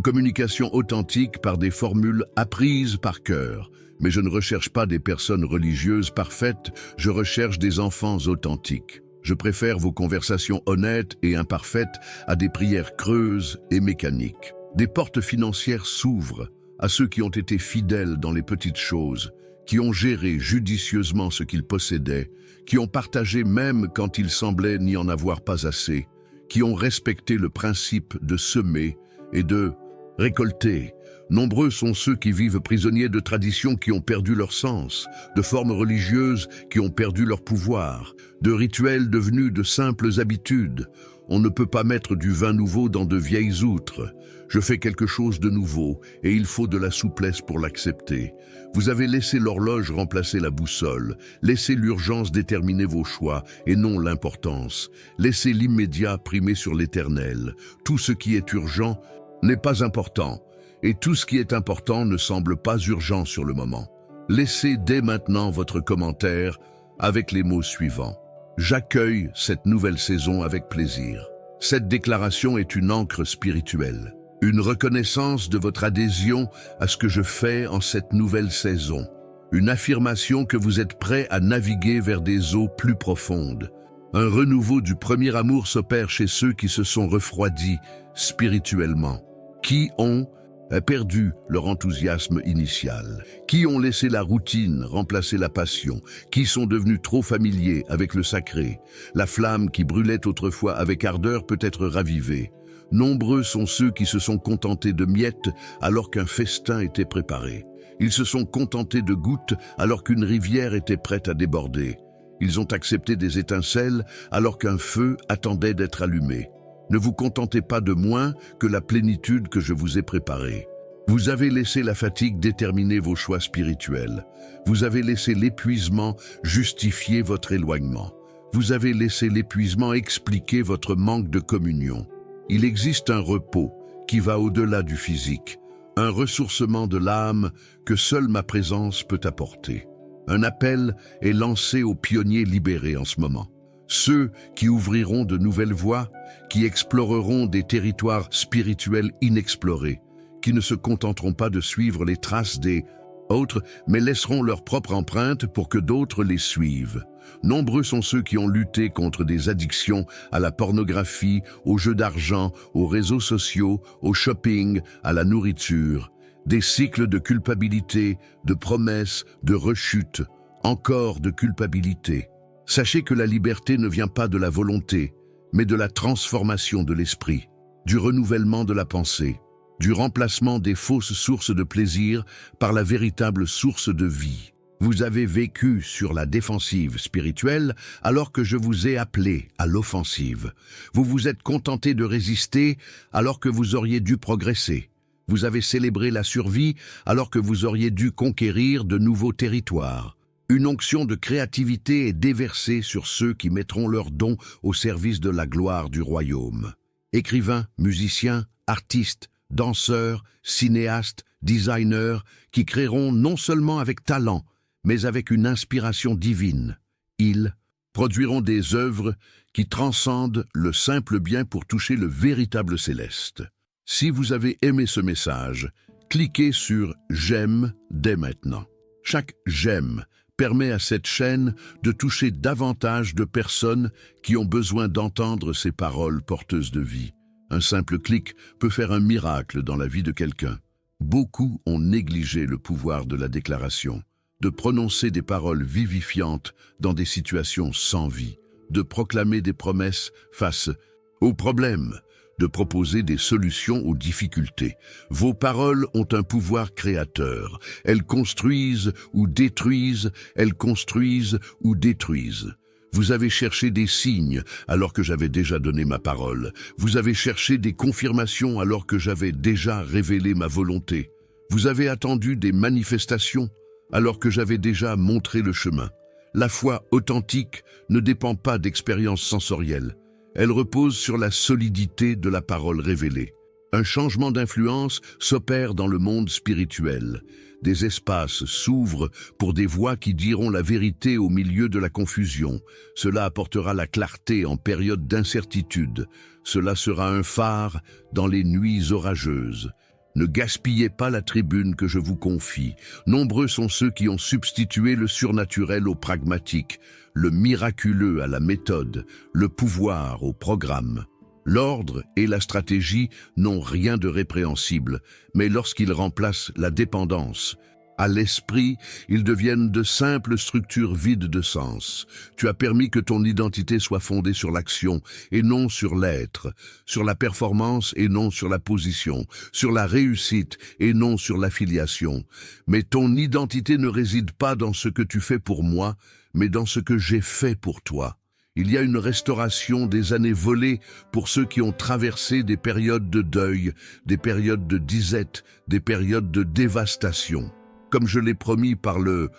communication authentique par des formules apprises par cœur. Mais je ne recherche pas des personnes religieuses parfaites, je recherche des enfants authentiques. Je préfère vos conversations honnêtes et imparfaites à des prières creuses et mécaniques. Des portes financières s'ouvrent à ceux qui ont été fidèles dans les petites choses, qui ont géré judicieusement ce qu'ils possédaient, qui ont partagé même quand il semblait n'y en avoir pas assez, qui ont respecté le principe de semer et de récolter. Nombreux sont ceux qui vivent prisonniers de traditions qui ont perdu leur sens, de formes religieuses qui ont perdu leur pouvoir, de rituels devenus de simples habitudes. On ne peut pas mettre du vin nouveau dans de vieilles outres. Je fais quelque chose de nouveau et il faut de la souplesse pour l'accepter. Vous avez laissé l'horloge remplacer la boussole, laissez l'urgence déterminer vos choix et non l'importance. Laissez l'immédiat primer sur l'éternel. Tout ce qui est urgent n'est pas important. Et tout ce qui est important ne semble pas urgent sur le moment. Laissez dès maintenant votre commentaire avec les mots suivants. J'accueille cette nouvelle saison avec plaisir. Cette déclaration est une ancre spirituelle, une reconnaissance de votre adhésion à ce que je fais en cette nouvelle saison, une affirmation que vous êtes prêt à naviguer vers des eaux plus profondes. Un renouveau du premier amour s'opère chez ceux qui se sont refroidis spirituellement, qui ont perdu leur enthousiasme initial, qui ont laissé la routine remplacer la passion, qui sont devenus trop familiers avec le sacré. La flamme qui brûlait autrefois avec ardeur peut être ravivée. Nombreux sont ceux qui se sont contentés de miettes alors qu'un festin était préparé. Ils se sont contentés de gouttes alors qu'une rivière était prête à déborder. Ils ont accepté des étincelles alors qu'un feu attendait d'être allumé. Ne vous contentez pas de moins que la plénitude que je vous ai préparée. Vous avez laissé la fatigue déterminer vos choix spirituels. Vous avez laissé l'épuisement justifier votre éloignement. Vous avez laissé l'épuisement expliquer votre manque de communion. Il existe un repos qui va au-delà du physique, un ressourcement de l'âme que seule ma présence peut apporter. Un appel est lancé aux pionniers libérés en ce moment. Ceux qui ouvriront de nouvelles voies, qui exploreront des territoires spirituels inexplorés, qui ne se contenteront pas de suivre les traces des autres, mais laisseront leur propre empreinte pour que d'autres les suivent. Nombreux sont ceux qui ont lutté contre des addictions à la pornographie, aux jeux d'argent, aux réseaux sociaux, au shopping, à la nourriture. Des cycles de culpabilité, de promesses, de rechutes, encore de culpabilité. Sachez que la liberté ne vient pas de la volonté, mais de la transformation de l'esprit, du renouvellement de la pensée, du remplacement des fausses sources de plaisir par la véritable source de vie. Vous avez vécu sur la défensive spirituelle alors que je vous ai appelé à l'offensive. Vous vous êtes contenté de résister alors que vous auriez dû progresser. Vous avez célébré la survie alors que vous auriez dû conquérir de nouveaux territoires. Une onction de créativité est déversée sur ceux qui mettront leurs dons au service de la gloire du royaume. Écrivains, musiciens, artistes, danseurs, cinéastes, designers, qui créeront non seulement avec talent, mais avec une inspiration divine. Ils produiront des œuvres qui transcendent le simple bien pour toucher le véritable céleste. Si vous avez aimé ce message, cliquez sur « J'aime » dès maintenant. Chaque « J'aime » permet à cette chaîne de toucher davantage de personnes qui ont besoin d'entendre ces paroles porteuses de vie. Un simple clic peut faire un miracle dans la vie de quelqu'un. Beaucoup ont négligé le pouvoir de la déclaration, de prononcer des paroles vivifiantes dans des situations sans vie, de proclamer des promesses face aux problèmes, de proposer des solutions aux difficultés. Vos paroles ont un pouvoir créateur. Elles construisent ou détruisent, elles construisent ou détruisent. Vous avez cherché des signes alors que j'avais déjà donné ma parole. Vous avez cherché des confirmations alors que j'avais déjà révélé ma volonté. Vous avez attendu des manifestations alors que j'avais déjà montré le chemin. La foi authentique ne dépend pas d'expériences sensorielles. Elle repose sur la solidité de la parole révélée. Un changement d'influence s'opère dans le monde spirituel. Des espaces s'ouvrent pour des voix qui diront la vérité au milieu de la confusion. Cela apportera la clarté en période d'incertitude. Cela sera un phare dans les nuits orageuses. Ne gaspillez pas la tribune que je vous confie. Nombreux sont ceux qui ont substitué le surnaturel au pragmatique, le miraculeux à la méthode, le pouvoir au programme. L'ordre et la stratégie n'ont rien de répréhensible, mais lorsqu'ils remplacent la dépendance à l'esprit, ils deviennent de simples structures vides de sens. Tu as permis que ton identité soit fondée sur l'action et non sur l'être, sur la performance et non sur la position, sur la réussite et non sur l'affiliation. Mais ton identité ne réside pas dans ce que tu fais pour moi, mais dans ce que j'ai fait pour toi. Il y a une restauration des années volées pour ceux qui ont traversé des périodes de deuil, des périodes de disette, des périodes de dévastation. Comme je l'ai promis par le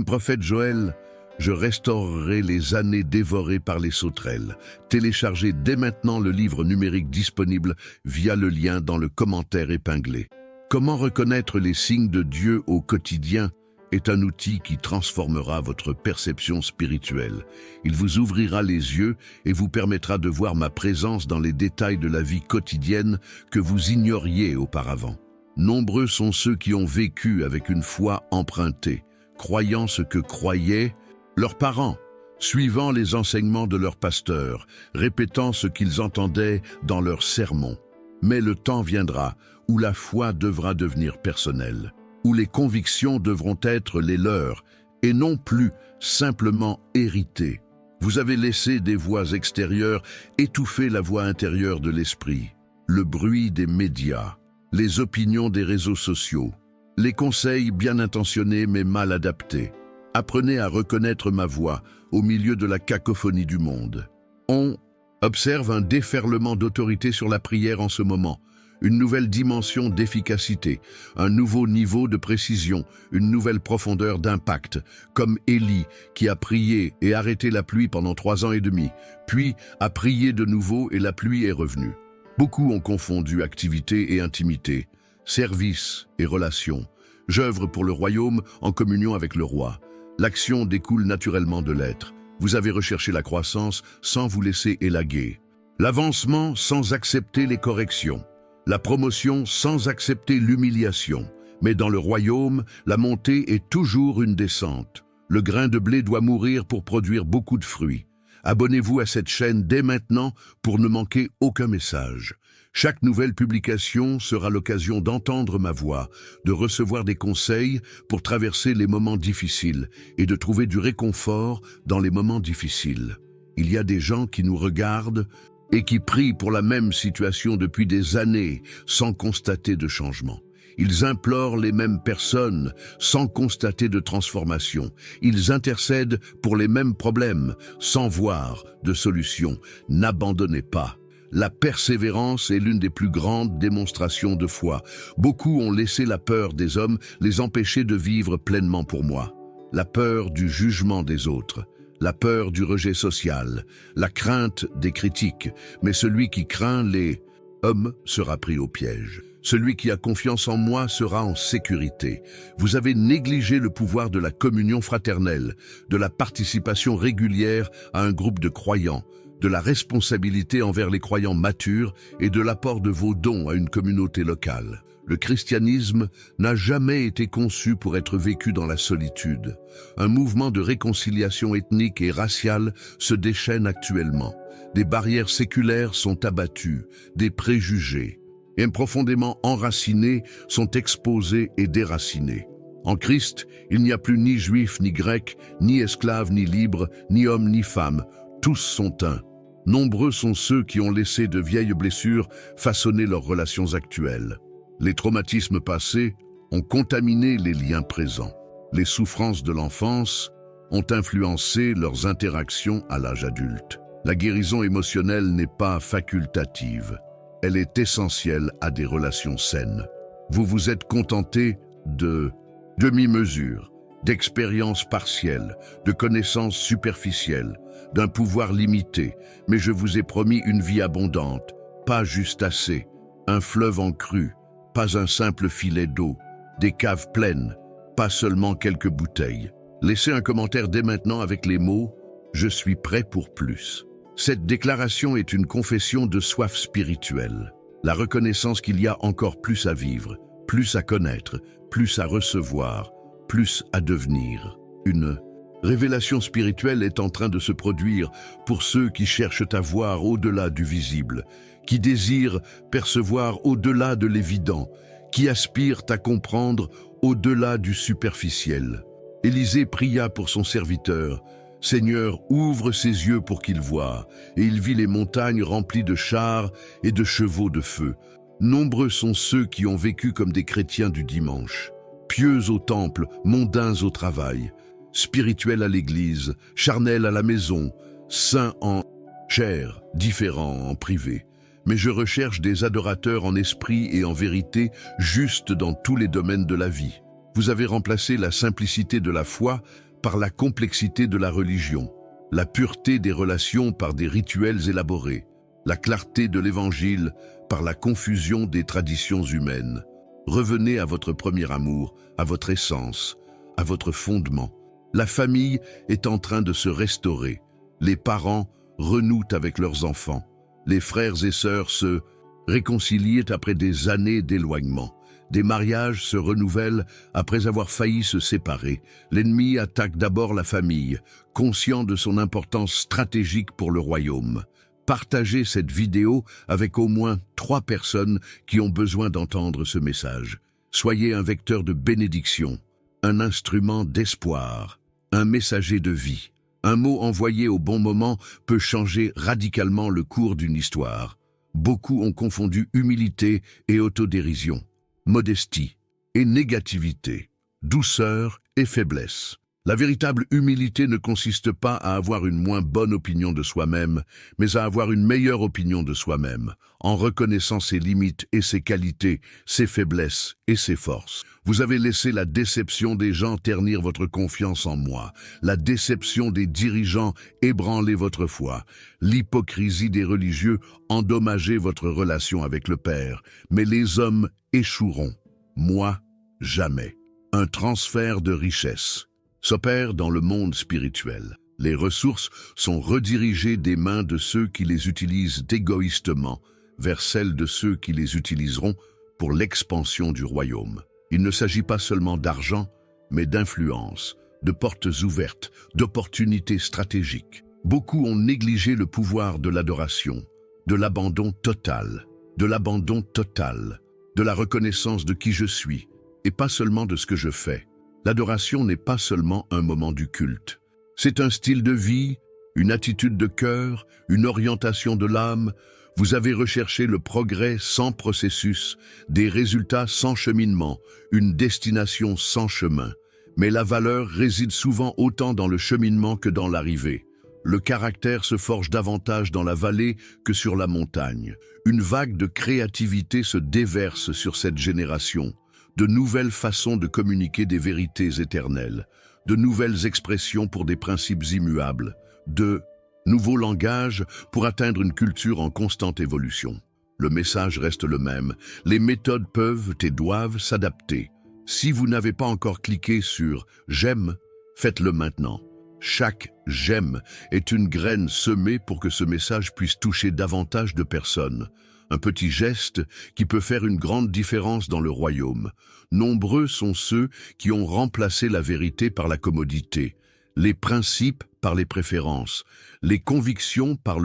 prophète Joël, je restaurerai les années dévorées par les sauterelles. Téléchargez dès maintenant le livre numérique disponible via le lien dans le commentaire épinglé. Comment reconnaître les signes de Dieu au quotidien est un outil qui transformera votre perception spirituelle. Il vous ouvrira les yeux et vous permettra de voir ma présence dans les détails de la vie quotidienne que vous ignoriez auparavant. Nombreux sont ceux qui ont vécu avec une foi empruntée, croyant ce que croyaient leurs parents, suivant les enseignements de leurs pasteurs, répétant ce qu'ils entendaient dans leurs sermons. Mais le temps viendra où la foi devra devenir personnelle, où les convictions devront être les leurs et non plus simplement héritées. Vous avez laissé des voix extérieures étouffer la voix intérieure de l'esprit, le bruit des médias, les opinions des réseaux sociaux, les conseils bien intentionnés mais mal adaptés. Apprenez à reconnaître ma voix au milieu de la cacophonie du monde. On observe un déferlement d'autorité sur la prière en ce moment, une nouvelle dimension d'efficacité, un nouveau niveau de précision, une nouvelle profondeur d'impact, comme Élie qui a prié et arrêté la pluie pendant 3 ans et demi, puis a prié de nouveau et la pluie est revenue. Beaucoup ont confondu activité et intimité, service et relation. J'œuvre pour le royaume en communion avec le roi. L'action découle naturellement de l'être. Vous avez recherché la croissance sans vous laisser élaguer. L'avancement sans accepter les corrections. La promotion sans accepter l'humiliation. Mais dans le royaume, la montée est toujours une descente. Le grain de blé doit mourir pour produire beaucoup de fruits. Abonnez-vous à cette chaîne dès maintenant pour ne manquer aucun message. Chaque nouvelle publication sera l'occasion d'entendre ma voix, de recevoir des conseils pour traverser les moments difficiles et de trouver du réconfort dans les moments difficiles. Il y a des gens qui nous regardent et qui prient pour la même situation depuis des années sans constater de changement. Ils implorent les mêmes personnes sans constater de transformation. Ils intercèdent pour les mêmes problèmes sans voir de solution. N'abandonnez pas. La persévérance est l'une des plus grandes démonstrations de foi. Beaucoup ont laissé la peur des hommes les empêcher de vivre pleinement pour moi. La peur du jugement des autres, la peur du rejet social, la crainte des critiques. Mais celui qui craint les hommes sera pris au piège. Celui qui a confiance en moi sera en sécurité. Vous avez négligé le pouvoir de la communion fraternelle, de la participation régulière à un groupe de croyants, de la responsabilité envers les croyants matures et de l'apport de vos dons à une communauté locale. Le christianisme n'a jamais été conçu pour être vécu dans la solitude. Un mouvement de réconciliation ethnique et raciale se déchaîne actuellement. Des barrières séculaires sont abattues, des préjugés, et profondément enracinés, sont exposés et déracinés. En Christ, il n'y a plus ni juif ni grec, ni esclave ni libre, ni homme ni femme. Tous sont un. Nombreux sont ceux qui ont laissé de vieilles blessures façonner leurs relations actuelles. Les traumatismes passés ont contaminé les liens présents. Les souffrances de l'enfance ont influencé leurs interactions à l'âge adulte. La guérison émotionnelle n'est pas facultative. Elle est essentielle à des relations saines. Vous vous êtes contenté de demi-mesures, d'expériences partielles, de connaissances superficielles, d'un pouvoir limité, mais je vous ai promis une vie abondante, pas juste assez, un fleuve en crue, pas un simple filet d'eau, des caves pleines, pas seulement quelques bouteilles. Laissez un commentaire dès maintenant avec les mots « Je suis prêt pour plus ». Cette déclaration est une confession de soif spirituelle, la reconnaissance qu'il y a encore plus à vivre, plus à connaître, plus à recevoir, plus à devenir. Une révélation spirituelle est en train de se produire pour ceux qui cherchent à voir au-delà du visible, qui désirent percevoir au-delà de l'évident, qui aspirent à comprendre au-delà du superficiel. Élisée pria pour son serviteur. « Seigneur, ouvre ses yeux pour qu'il voie. » Et il vit les montagnes remplies de chars et de chevaux de feu. Nombreux sont ceux qui ont vécu comme des chrétiens du dimanche, pieux au temple, mondains au travail, spirituels à l'église, charnels à la maison, saints en chair, différents en privé. Mais je recherche des adorateurs en esprit et en vérité, justes dans tous les domaines de la vie. Vous avez remplacé la simplicité de la foi par la complexité de la religion, la pureté des relations par des rituels élaborés, la clarté de l'évangile par la confusion des traditions humaines. Revenez à votre premier amour, à votre essence, à votre fondement. La famille est en train de se restaurer. Les parents renouent avec leurs enfants. Les frères et sœurs se réconcilient après des années d'éloignement. Des mariages se renouvellent après avoir failli se séparer. L'ennemi attaque d'abord la famille, conscient de son importance stratégique pour le royaume. Partagez cette vidéo avec au moins 3 personnes qui ont besoin d'entendre ce message. Soyez un vecteur de bénédiction, un instrument d'espoir, un messager de vie. Un mot envoyé au bon moment peut changer radicalement le cours d'une histoire. Beaucoup ont confondu humilité et autodérision, modestie et négativité, douceur et faiblesse. La véritable humilité ne consiste pas à avoir une moins bonne opinion de soi-même, mais à avoir une meilleure opinion de soi-même, en reconnaissant ses limites et ses qualités, ses faiblesses et ses forces. Vous avez laissé la déception des gens ternir votre confiance en moi, la déception des dirigeants ébranler votre foi, l'hypocrisie des religieux endommager votre relation avec le Père, mais les hommes échoueront. Moi, jamais. Un transfert de richesse s'opère dans le monde spirituel. Les ressources sont redirigées des mains de ceux qui les utilisent égoïstement vers celles de ceux qui les utiliseront pour l'expansion du royaume. Il ne s'agit pas seulement d'argent, mais d'influence, de portes ouvertes, d'opportunités stratégiques. Beaucoup ont négligé le pouvoir de l'adoration, de l'abandon total, de la reconnaissance de qui je suis, et pas seulement de ce que je fais. L'adoration n'est pas seulement un moment du culte. C'est un style de vie, une attitude de cœur, une orientation de l'âme. Vous avez recherché le progrès sans processus, des résultats sans cheminement, une destination sans chemin. Mais la valeur réside souvent autant dans le cheminement que dans l'arrivée. Le caractère se forge davantage dans la vallée que sur la montagne. Une vague de créativité se déverse sur cette génération. De nouvelles façons de communiquer des vérités éternelles, de nouvelles expressions pour des principes immuables, de nouveaux langages pour atteindre une culture en constante évolution. Le message reste le même, les méthodes peuvent et doivent s'adapter. Si vous n'avez pas encore cliqué sur « J'aime », faites-le maintenant. Chaque j'aime est une graine semée pour que ce message puisse toucher davantage de personnes. Un petit geste qui peut faire une grande différence dans le royaume. Nombreux sont ceux qui ont remplacé la vérité par la commodité, les principes par les préférences, les convictions par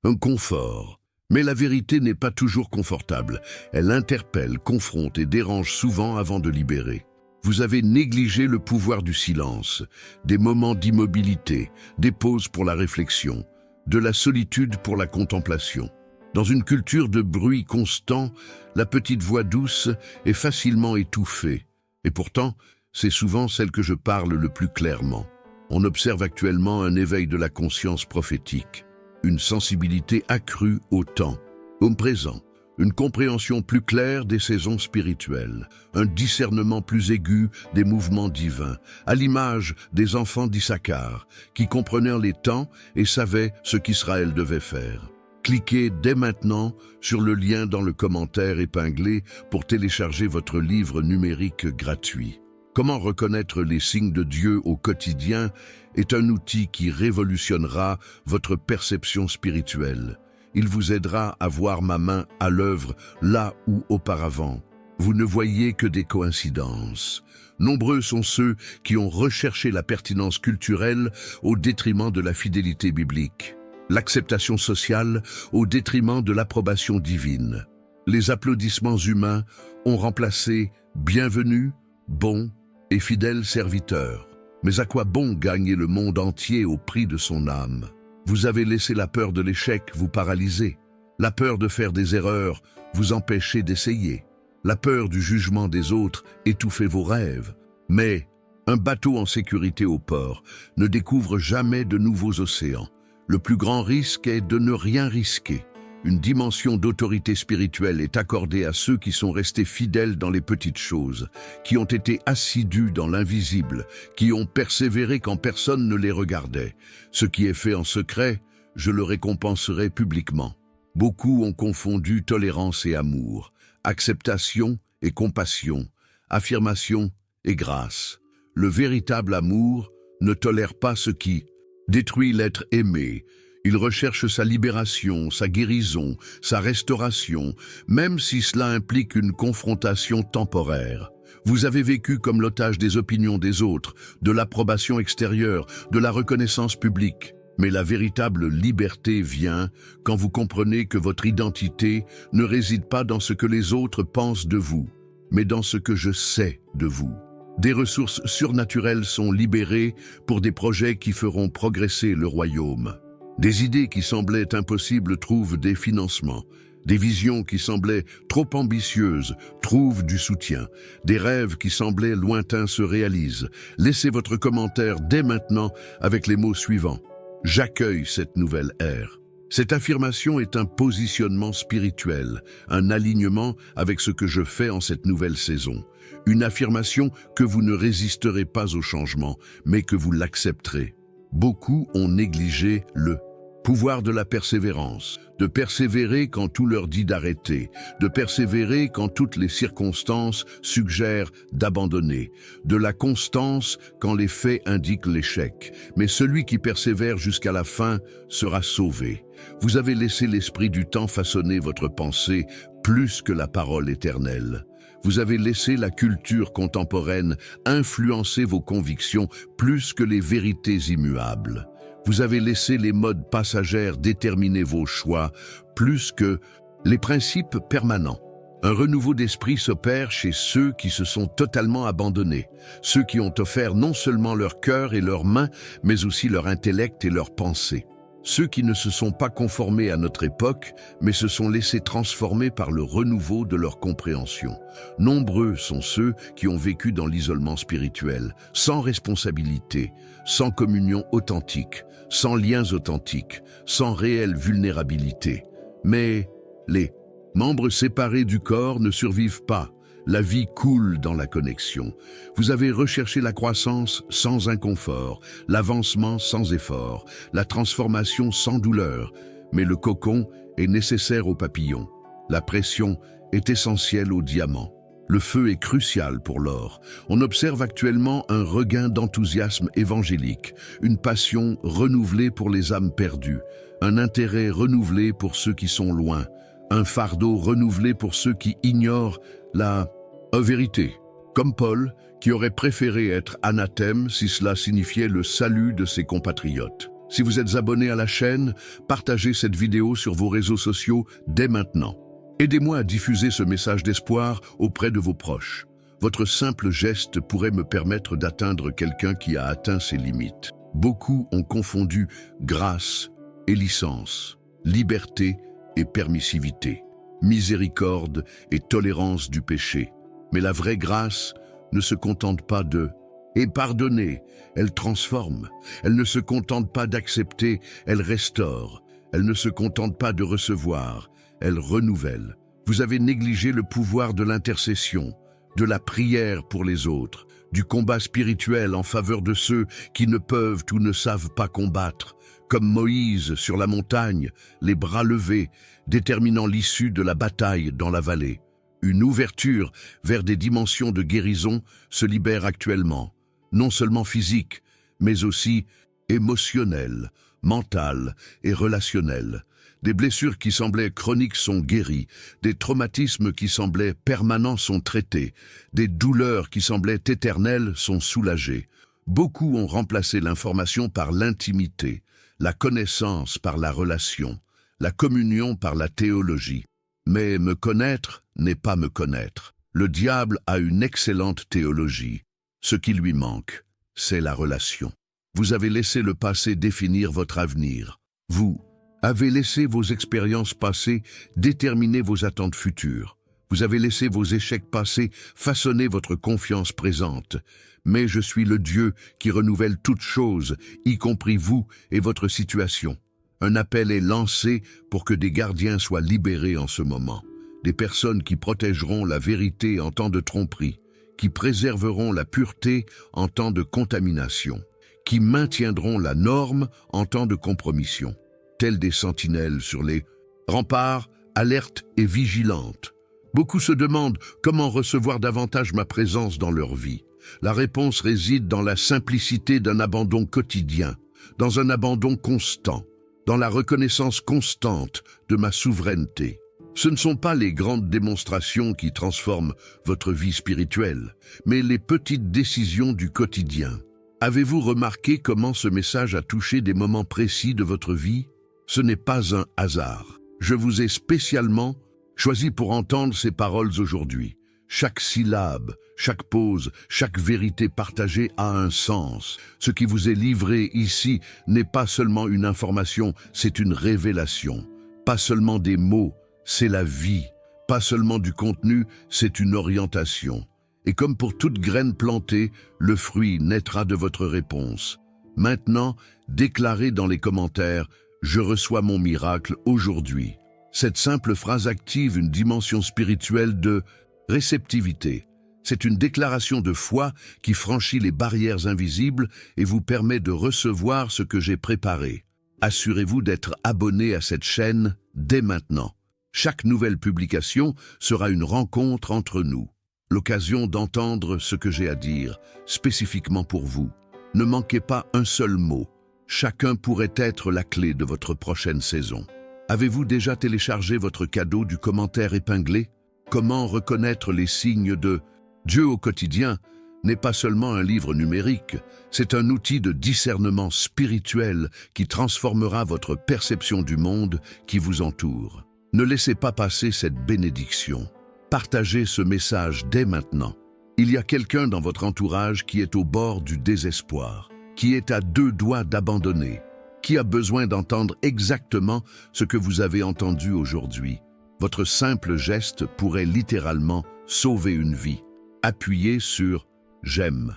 un confort. Mais la vérité n'est pas toujours confortable. Elle interpelle, confronte et dérange souvent avant de libérer. Vous avez négligé le pouvoir du silence, des moments d'immobilité, des pauses pour la réflexion, de la solitude pour la contemplation. Dans une culture de bruit constant, la petite voix douce est facilement étouffée. Et pourtant, c'est souvent celle que je parle le plus clairement. On observe actuellement un éveil de la conscience prophétique, une sensibilité accrue au temps, au présent, une compréhension plus claire des saisons spirituelles, un discernement plus aigu des mouvements divins, à l'image des enfants d'Issachar, qui comprenaient les temps et savaient ce qu'Israël devait faire. Cliquez dès maintenant sur le lien dans le commentaire épinglé pour télécharger votre livre numérique gratuit. Comment reconnaître les signes de Dieu au quotidien est un outil qui révolutionnera votre perception spirituelle. Il vous aidera à voir ma main à l'œuvre là où auparavant vous ne voyez que des coïncidences. Nombreux sont ceux qui ont recherché la pertinence culturelle au détriment de la fidélité biblique, l'acceptation sociale au détriment de l'approbation divine. Les applaudissements humains ont remplacé « bienvenue »,« bon » et « fidèle serviteur ». Mais à quoi bon gagner le monde entier au prix de son âme? Vous avez laissé la peur de l'échec vous paralyser, la peur de faire des erreurs vous empêcher d'essayer, la peur du jugement des autres étouffer vos rêves. Mais un bateau en sécurité au port ne découvre jamais de nouveaux océans. Le plus grand risque est de ne rien risquer. Une dimension d'autorité spirituelle est accordée à ceux qui sont restés fidèles dans les petites choses, qui ont été assidus dans l'invisible, qui ont persévéré quand personne ne les regardait. Ce qui est fait en secret, je le récompenserai publiquement. Beaucoup ont confondu tolérance et amour, acceptation et compassion, affirmation et grâce. Le véritable amour ne tolère pas ce qui détruit l'être aimé. Il recherche sa libération, sa guérison, sa restauration, même si cela implique une confrontation temporaire. Vous avez vécu comme l'otage des opinions des autres, de l'approbation extérieure, de la reconnaissance publique. Mais la véritable liberté vient quand vous comprenez que votre identité ne réside pas dans ce que les autres pensent de vous, mais dans ce que je sais de vous. Des ressources surnaturelles sont libérées pour des projets qui feront progresser le royaume. Des idées qui semblaient impossibles trouvent des financements. Des visions qui semblaient trop ambitieuses trouvent du soutien. Des rêves qui semblaient lointains se réalisent. Laissez votre commentaire dès maintenant avec les mots suivants. J'accueille cette nouvelle ère. Cette affirmation est un positionnement spirituel, un alignement avec ce que je fais en cette nouvelle saison. Une affirmation que vous ne résisterez pas au changement, mais que vous l'accepterez. Beaucoup ont négligé le pouvoir de la persévérance, de persévérer quand tout leur dit d'arrêter, de persévérer quand toutes les circonstances suggèrent d'abandonner, de la constance quand les faits indiquent l'échec. Mais celui qui persévère jusqu'à la fin sera sauvé. Vous avez laissé l'esprit du temps façonner votre pensée plus que la parole éternelle. Vous avez laissé la culture contemporaine influencer vos convictions plus que les vérités immuables. Vous avez laissé les modes passagères déterminer vos choix plus que les principes permanents. Un renouveau d'esprit s'opère chez ceux qui se sont totalement abandonnés, ceux qui ont offert non seulement leur cœur et leurs mains, mais aussi leur intellect et leurs pensées. Ceux qui ne se sont pas conformés à notre époque, mais se sont laissés transformer par le renouveau de leur compréhension. Nombreux sont ceux qui ont vécu dans l'isolement spirituel, sans responsabilité, sans communion authentique, sans liens authentiques, sans réelle vulnérabilité. Mais les membres séparés du corps ne survivent pas. La vie coule dans la connexion. Vous avez recherché la croissance sans inconfort, l'avancement sans effort, la transformation sans douleur. Mais le cocon est nécessaire au papillon. La pression est essentielle au diamant. Le feu est crucial pour l'or. On observe actuellement un regain d'enthousiasme évangélique, une passion renouvelée pour les âmes perdues, un intérêt renouvelé pour ceux qui sont loin, un fardeau renouvelé pour ceux qui ignorent la vérité, comme Paul, qui aurait préféré être anathème si cela signifiait le salut de ses compatriotes. Si vous êtes abonné à la chaîne, partagez cette vidéo sur vos réseaux sociaux dès maintenant. Aidez-moi à diffuser ce message d'espoir auprès de vos proches. Votre simple geste pourrait me permettre d'atteindre quelqu'un qui a atteint ses limites. Beaucoup ont confondu grâce et licence, liberté et permissivité, miséricorde et tolérance du péché. Mais la vraie grâce ne se contente pas de « et pardonner », elle transforme. Elle ne se contente pas d'accepter, elle restaure. Elle ne se contente pas de recevoir, elle renouvelle. Vous avez négligé le pouvoir de l'intercession, de la prière pour les autres, du combat spirituel en faveur de ceux qui ne peuvent ou ne savent pas combattre, comme Moïse sur la montagne, les bras levés, déterminant l'issue de la bataille dans la vallée. Une ouverture vers des dimensions de guérison se libère actuellement, non seulement physique, mais aussi émotionnelle, mentale et relationnelle. Des blessures qui semblaient chroniques sont guéries, des traumatismes qui semblaient permanents sont traités, des douleurs qui semblaient éternelles sont soulagées. Beaucoup ont remplacé l'information par l'intimité, la connaissance par la relation, la communion par la théologie. Mais me connaître n'est pas me connaître. Le diable a une excellente théologie. Ce qui lui manque, c'est la relation. Vous avez laissé le passé définir votre avenir. Vous avez laissé vos expériences passées déterminer vos attentes futures. Vous avez laissé vos échecs passés façonner votre confiance présente. Mais je suis le Dieu qui renouvelle toutes choses, y compris vous et votre situation. Un appel est lancé pour que des gardiens soient libérés en ce moment. Des personnes qui protégeront la vérité en temps de tromperie, qui préserveront la pureté en temps de contamination, qui maintiendront la norme en temps de compromission, tels des sentinelles sur les remparts, alertes et vigilantes. Beaucoup se demandent comment recevoir davantage ma présence dans leur vie. La réponse réside dans la simplicité d'un abandon quotidien, dans un abandon constant, dans la reconnaissance constante de ma souveraineté. Ce ne sont pas les grandes démonstrations qui transforment votre vie spirituelle, mais les petites décisions du quotidien. Avez-vous remarqué comment ce message a touché des moments précis de votre vie? Ce n'est pas un hasard. Je vous ai spécialement choisi pour entendre ces paroles aujourd'hui. Chaque syllabe, chaque pause, chaque vérité partagée a un sens. Ce qui vous est livré ici n'est pas seulement une information, c'est une révélation. Pas seulement des mots, c'est la vie. Pas seulement du contenu, c'est une orientation. Et comme pour toute graine plantée, le fruit naîtra de votre réponse. Maintenant, déclarez dans les commentaires « Je reçois mon miracle aujourd'hui ». Cette simple phrase active une dimension spirituelle de réceptivité. C'est une déclaration de foi qui franchit les barrières invisibles et vous permet de recevoir ce que j'ai préparé. Assurez-vous d'être abonné à cette chaîne dès maintenant. Chaque nouvelle publication sera une rencontre entre nous, l'occasion d'entendre ce que j'ai à dire, spécifiquement pour vous. Ne manquez pas un seul mot. Chacun pourrait être la clé de votre prochaine saison. Avez-vous déjà téléchargé votre cadeau du commentaire épinglé? Comment reconnaître les signes de Dieu au quotidien n'est pas seulement un livre numérique, c'est un outil de discernement spirituel qui transformera votre perception du monde qui vous entoure. Ne laissez pas passer cette bénédiction. Partagez ce message dès maintenant. Il y a quelqu'un dans votre entourage qui est au bord du désespoir, qui est à deux doigts d'abandonner, qui a besoin d'entendre exactement ce que vous avez entendu aujourd'hui. Votre simple geste pourrait littéralement sauver une vie. Appuyez sur « J'aime »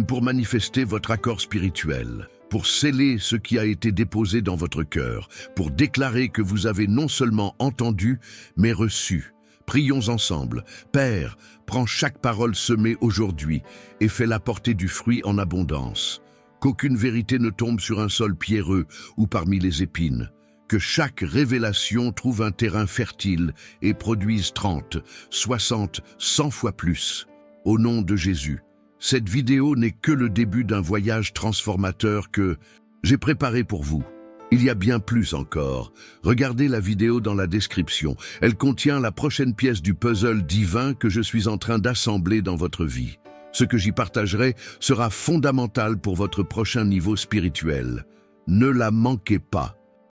pour manifester votre accord spirituel, pour sceller ce qui a été déposé dans votre cœur, pour déclarer que vous avez non seulement entendu, mais reçu. Prions ensemble. Père, prends chaque parole semée aujourd'hui et fais-la porter du fruit en abondance. Qu'aucune vérité ne tombe sur un sol pierreux ou parmi les épines. Que chaque révélation trouve un terrain fertile et produise 30, 60, 100 fois plus. Au nom de Jésus, cette vidéo n'est que le début d'un voyage transformateur que j'ai préparé pour vous. Il y a bien plus encore. Regardez la vidéo dans la description. Elle contient la prochaine pièce du puzzle divin que je suis en train d'assembler dans votre vie. Ce que j'y partagerai sera fondamental pour votre prochain niveau spirituel. Ne la manquez pas.